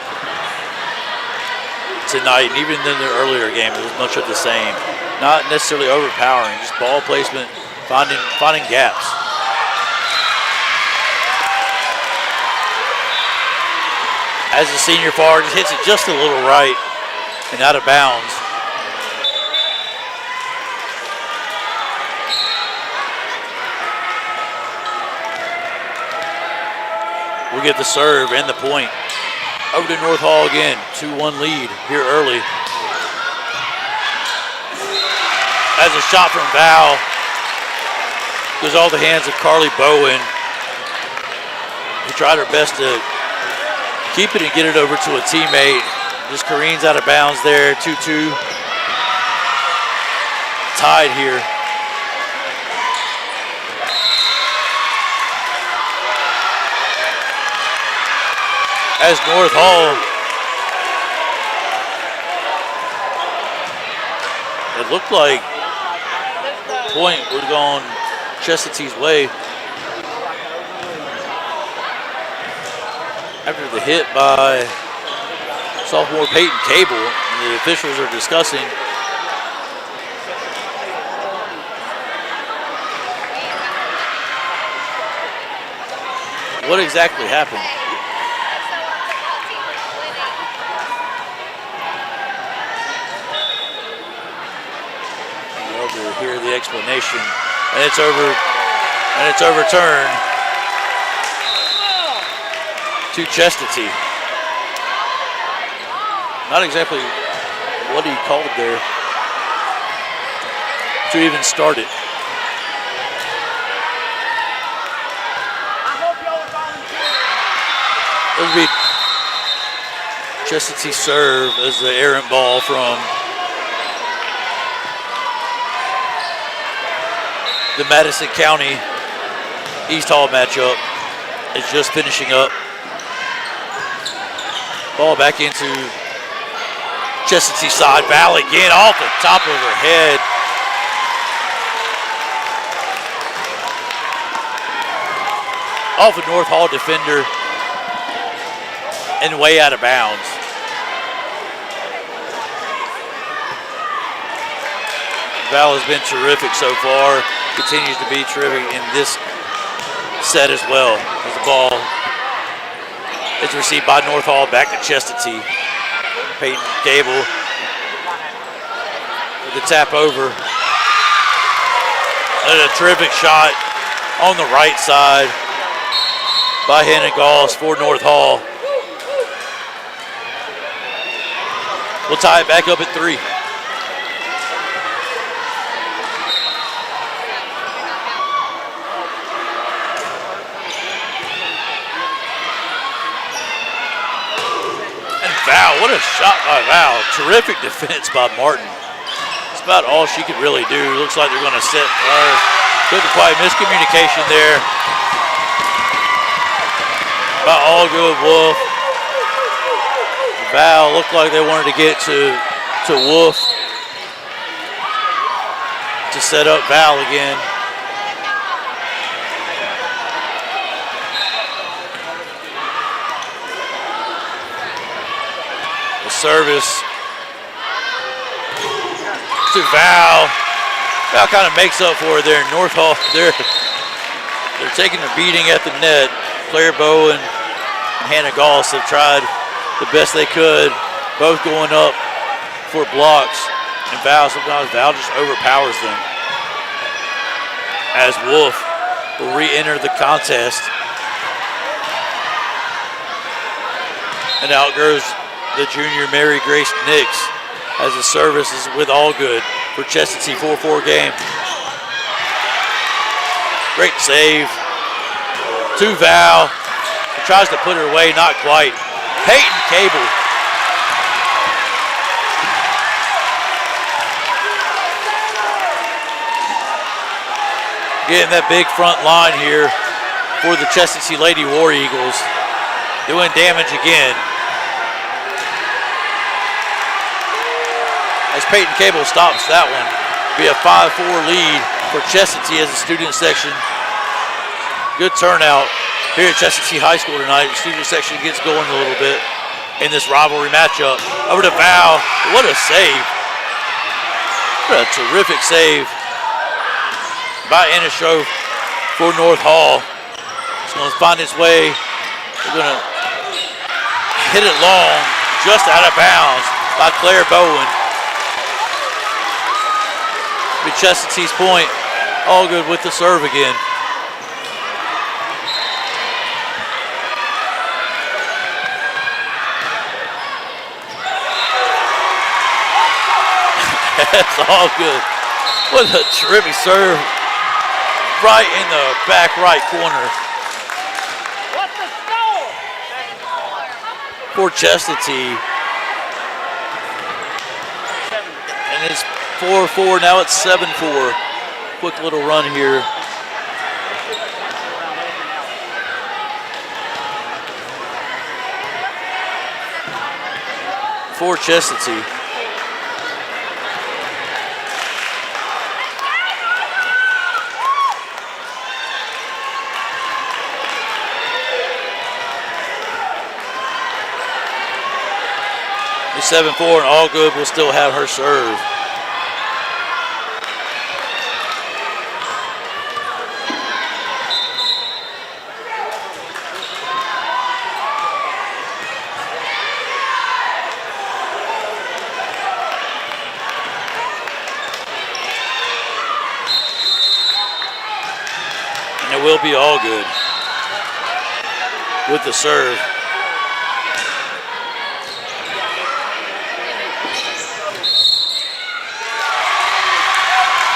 tonight. And even in the earlier game, it was much of the same. Not necessarily overpowering, just ball placement, finding gaps. As the senior forward just hits it just a little right and out of bounds. We'll get the serve and the point. Over to North Hall again, 2-1 lead here early. As a shot from Val, goes off the hands of Carly Bowen, who tried her best to keep it and get it over to a teammate. Just careens out of bounds there, 2-2. Tied here. As North Hall, it looked like point would have gone Chestatee's way. After the hit by sophomore Peyton Cable, the officials are discussing what exactly happened. Over here, the explanation, and it's overturned to Chestatee. Not exactly what he called there to even start it. It'll be Chestatee serve as the errant ball from the Madison County East Hall matchup is just finishing up. Ball back into Chestatee side. Val again off the top of her head. Off a North Hall defender and way out of bounds. Val has been terrific so far. Continues to be terrific in this set as well. As the ball is received by North Hall, back to Chestatee. Peyton Cable with the tap over. And a terrific shot on the right side by Hannah Goss for North Hall. We'll tie it back up at 3. Val, what a shot by Val. Terrific defense by Martin. That's about all she could really do. Looks like they're going to set her. Couldn't quite miscommunication there by All-Good Wolf. Val looked like they wanted to get to Wolf to set up Val again. Service to Val. Val kind of makes up for it there. North Hall, they're taking a beating at the net. Claire Bowen and Hannah Goss have tried the best they could, both going up for blocks. And sometimes Val just overpowers them. As Wolf will re-enter the contest. And out goes the junior Mary Grace Nix as the service is with All-Good for Chestatee 4-4 game. Great save to Val. He tries to put her away, not quite. Peyton Cable. Getting that big front line here for the Chestatee Lady War Eagles. Doing damage again. as Peyton Cable stops that one. Be a 5-4 lead for Chestatee as the student section. Good turnout here at Chestatee High School tonight. The student section gets going a little bit in this rivalry matchup. Over to Val. What a save. What a terrific save by Anishove for North Hall. It's going to find its way. They're going to hit it long, just out of bounds by Claire Bowen. Be Chestatee's point. All good with the serve again. That's all good. What a terrific serve. Right in the back right corner. What's the score? For Chestatee. And it's 4-4, now it's 7-4. Quick little run here. For Chestatee. It's 7-4 and all good will still have her serve. And it will be all good with the serve.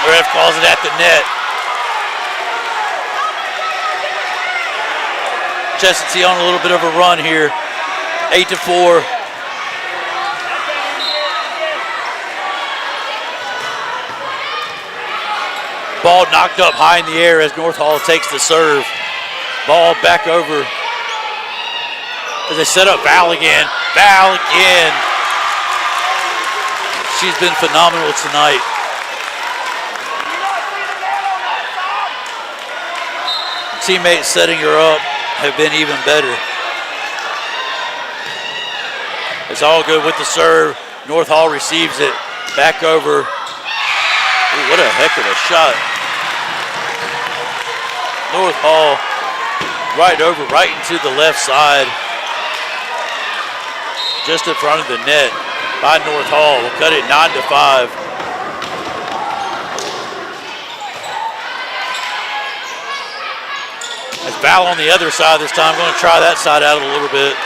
The ref calls it at the net. Chestatee on a little bit of a run here. 8-4. Ball knocked up high in the air as North Hall takes the serve. Ball back over as they set up Val again. Val again. She's been phenomenal tonight. Teammates setting her up have been even better. It's all good with the serve. North Hall receives it. Back over. Ooh, what a heck of a shot. North Hall right over, right into the left side. Just in front of the net by North Hall. We'll cut it 9-5. As Val on the other side this time. Going to try that side out a little bit.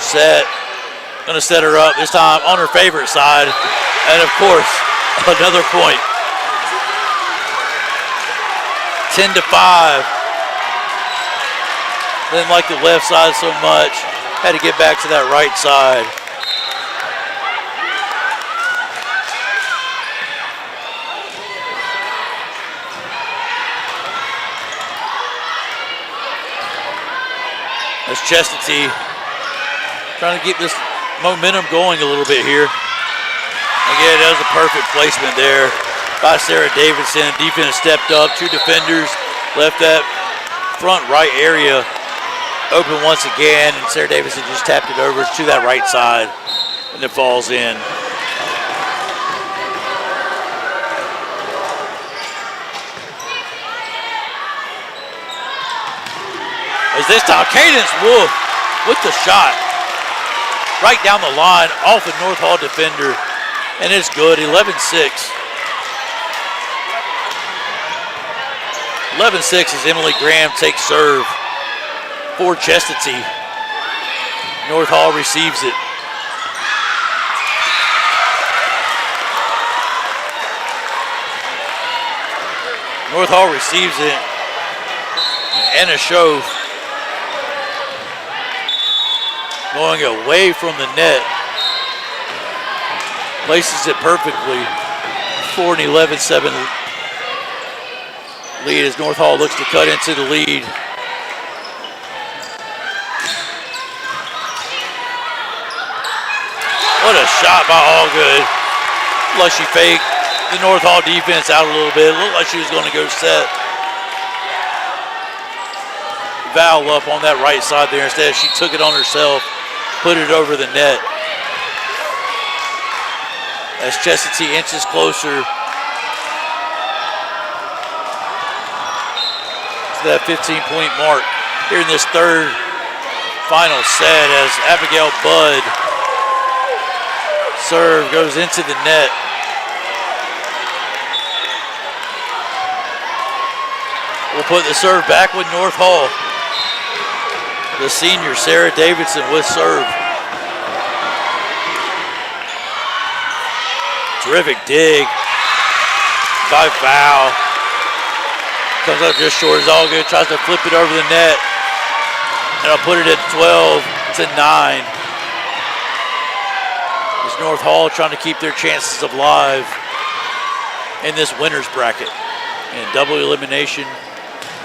Set. Going to set her up this time on her favorite side. And of course, another point. 10-5. Didn't like the left side so much. Had to get back to that right side. As Chestatee trying to keep this momentum going a little bit here. Again, that was a perfect placement there by Sarah Davidson. Defense stepped up, two defenders left that front right area open once again, and Sarah Davidson just tapped it over to that right side, and it falls in. As this time, Cadence Wolf with the shot. Right down the line, off the North Hall defender. And it's good, 11-6. 11-6 as Emily Graham takes serve for Chestatee. North Hall receives it. North Hall receives it. And a shove. Going away from the net. Places it perfectly. 4 and 11-7 lead as North Hall looks to cut into the lead. What a shot by Allgood. Looked like she faked the North Hall defense out a little bit. Looked like she was going to go set. Foul up on that right side there. Instead, she took it on herself, put it over the net. As Chestatee inches closer to that 15-point mark here in this third final set, as Abigail Budd serve goes into the net. We'll put the serve back with North Hall. The senior, Sarah Davidson, with serve. Terrific dig by Foul. Comes up just short as Allgood. Tries to flip it over the net. And I'll put it at 12-9. As North Hall trying to keep their chances alive in this winner's bracket. And double elimination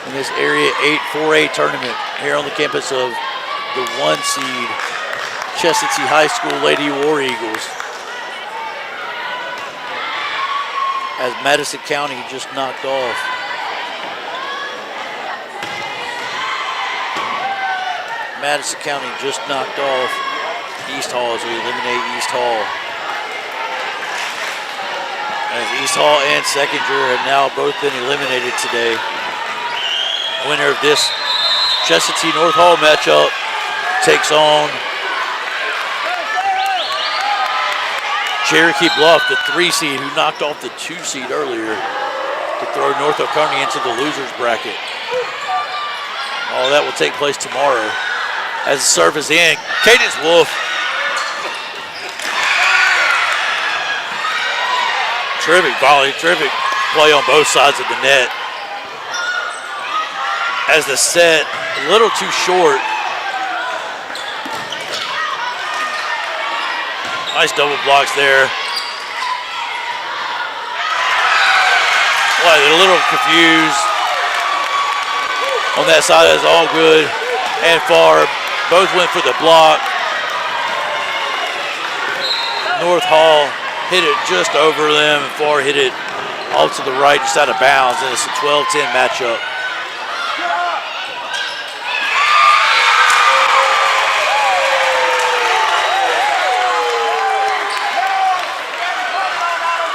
in this Area 8 4A tournament here on the campus of the 1 seed Chestatee High School Lady War Eagles. As Madison County just knocked off East Hall as we eliminate East Hall. As East Hall and Secondary have now both been eliminated today. Winner of this Chestatee North Hall matchup takes on Cherokee Bluff, the 3 seed, who knocked off the 2 seed earlier to throw North Oconee into the losers bracket. All that will take place tomorrow. As the serve is in, Cadence Wolf. Terrific volley, terrific play on both sides of the net. As the set, a little too short. Nice double blocks there. Well, they're a little confused on that side. That's Allgood and Farr. Both went for the block. North Hall hit it just over them, and Farr hit it off to the right, just out of bounds, and it's a 12-10 matchup.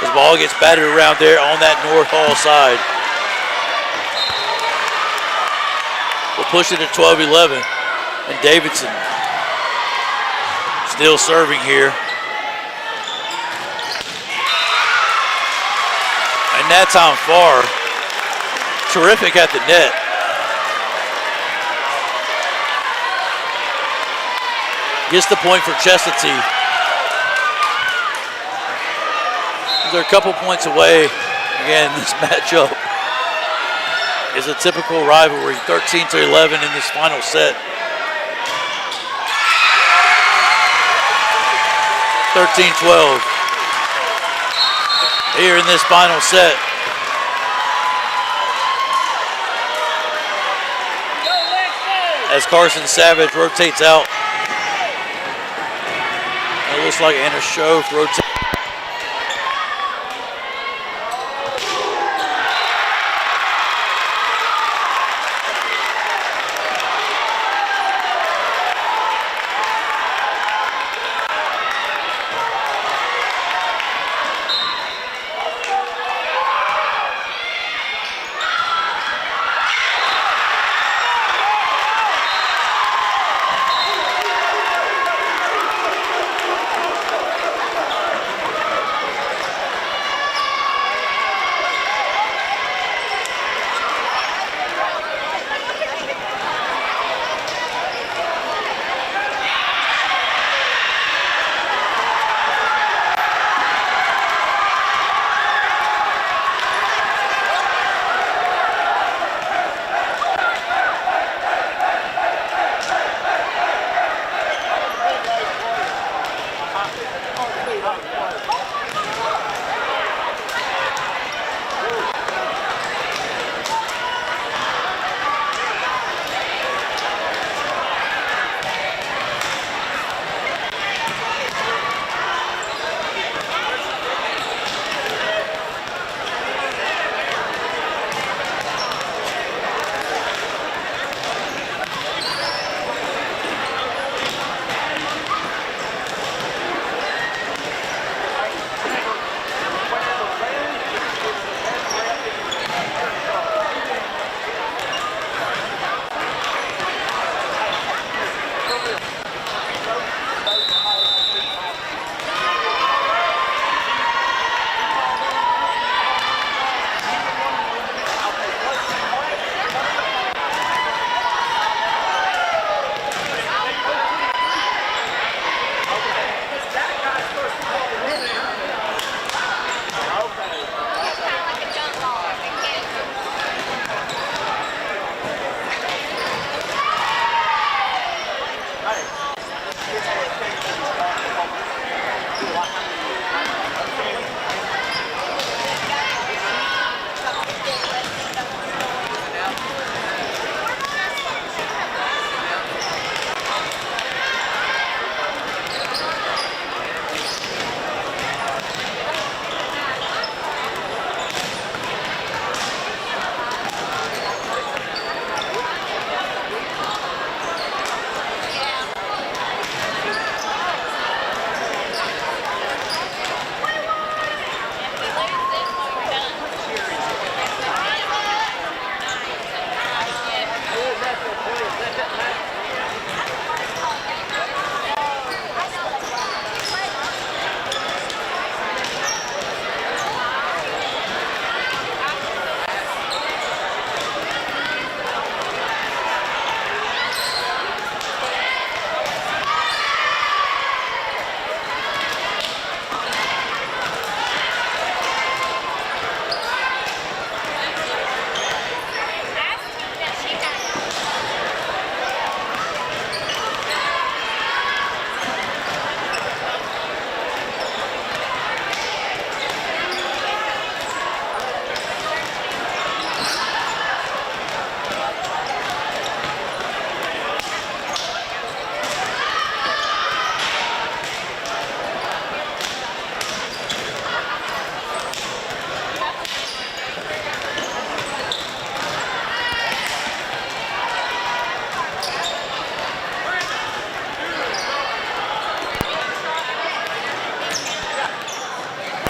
This ball gets batted around there on that North Hall side. We'll push it to 12-11. And Davidson still serving here. And that time Farr, terrific at the net. Gets the point for Chestatee. They're a couple points away. Again, this matchup is a typical rivalry, 13-11 in this final set. 13-12 here in this final set. As Carson Savage rotates out. It looks like Anna Schoaf rotates.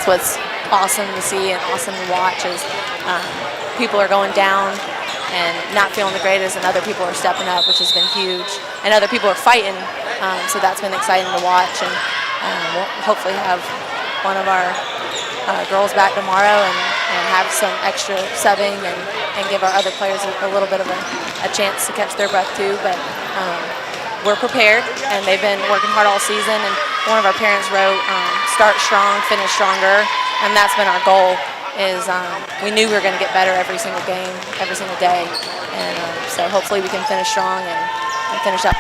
that's what's awesome to see and awesome to watch is people are going down and not feeling the greatest, and other people are stepping up, which has been huge, and other people are fighting, so that's been exciting to watch, and we'll hopefully have one of our girls back tomorrow and have some extra subbing and give our other players a little bit of a chance to catch their breath too, but we're prepared, and they've been working hard all season, and one of our parents wrote, start strong, finish stronger, and that's been our goal. We knew we were going to get better every single game, every single day, and so hopefully we can finish strong and finish up.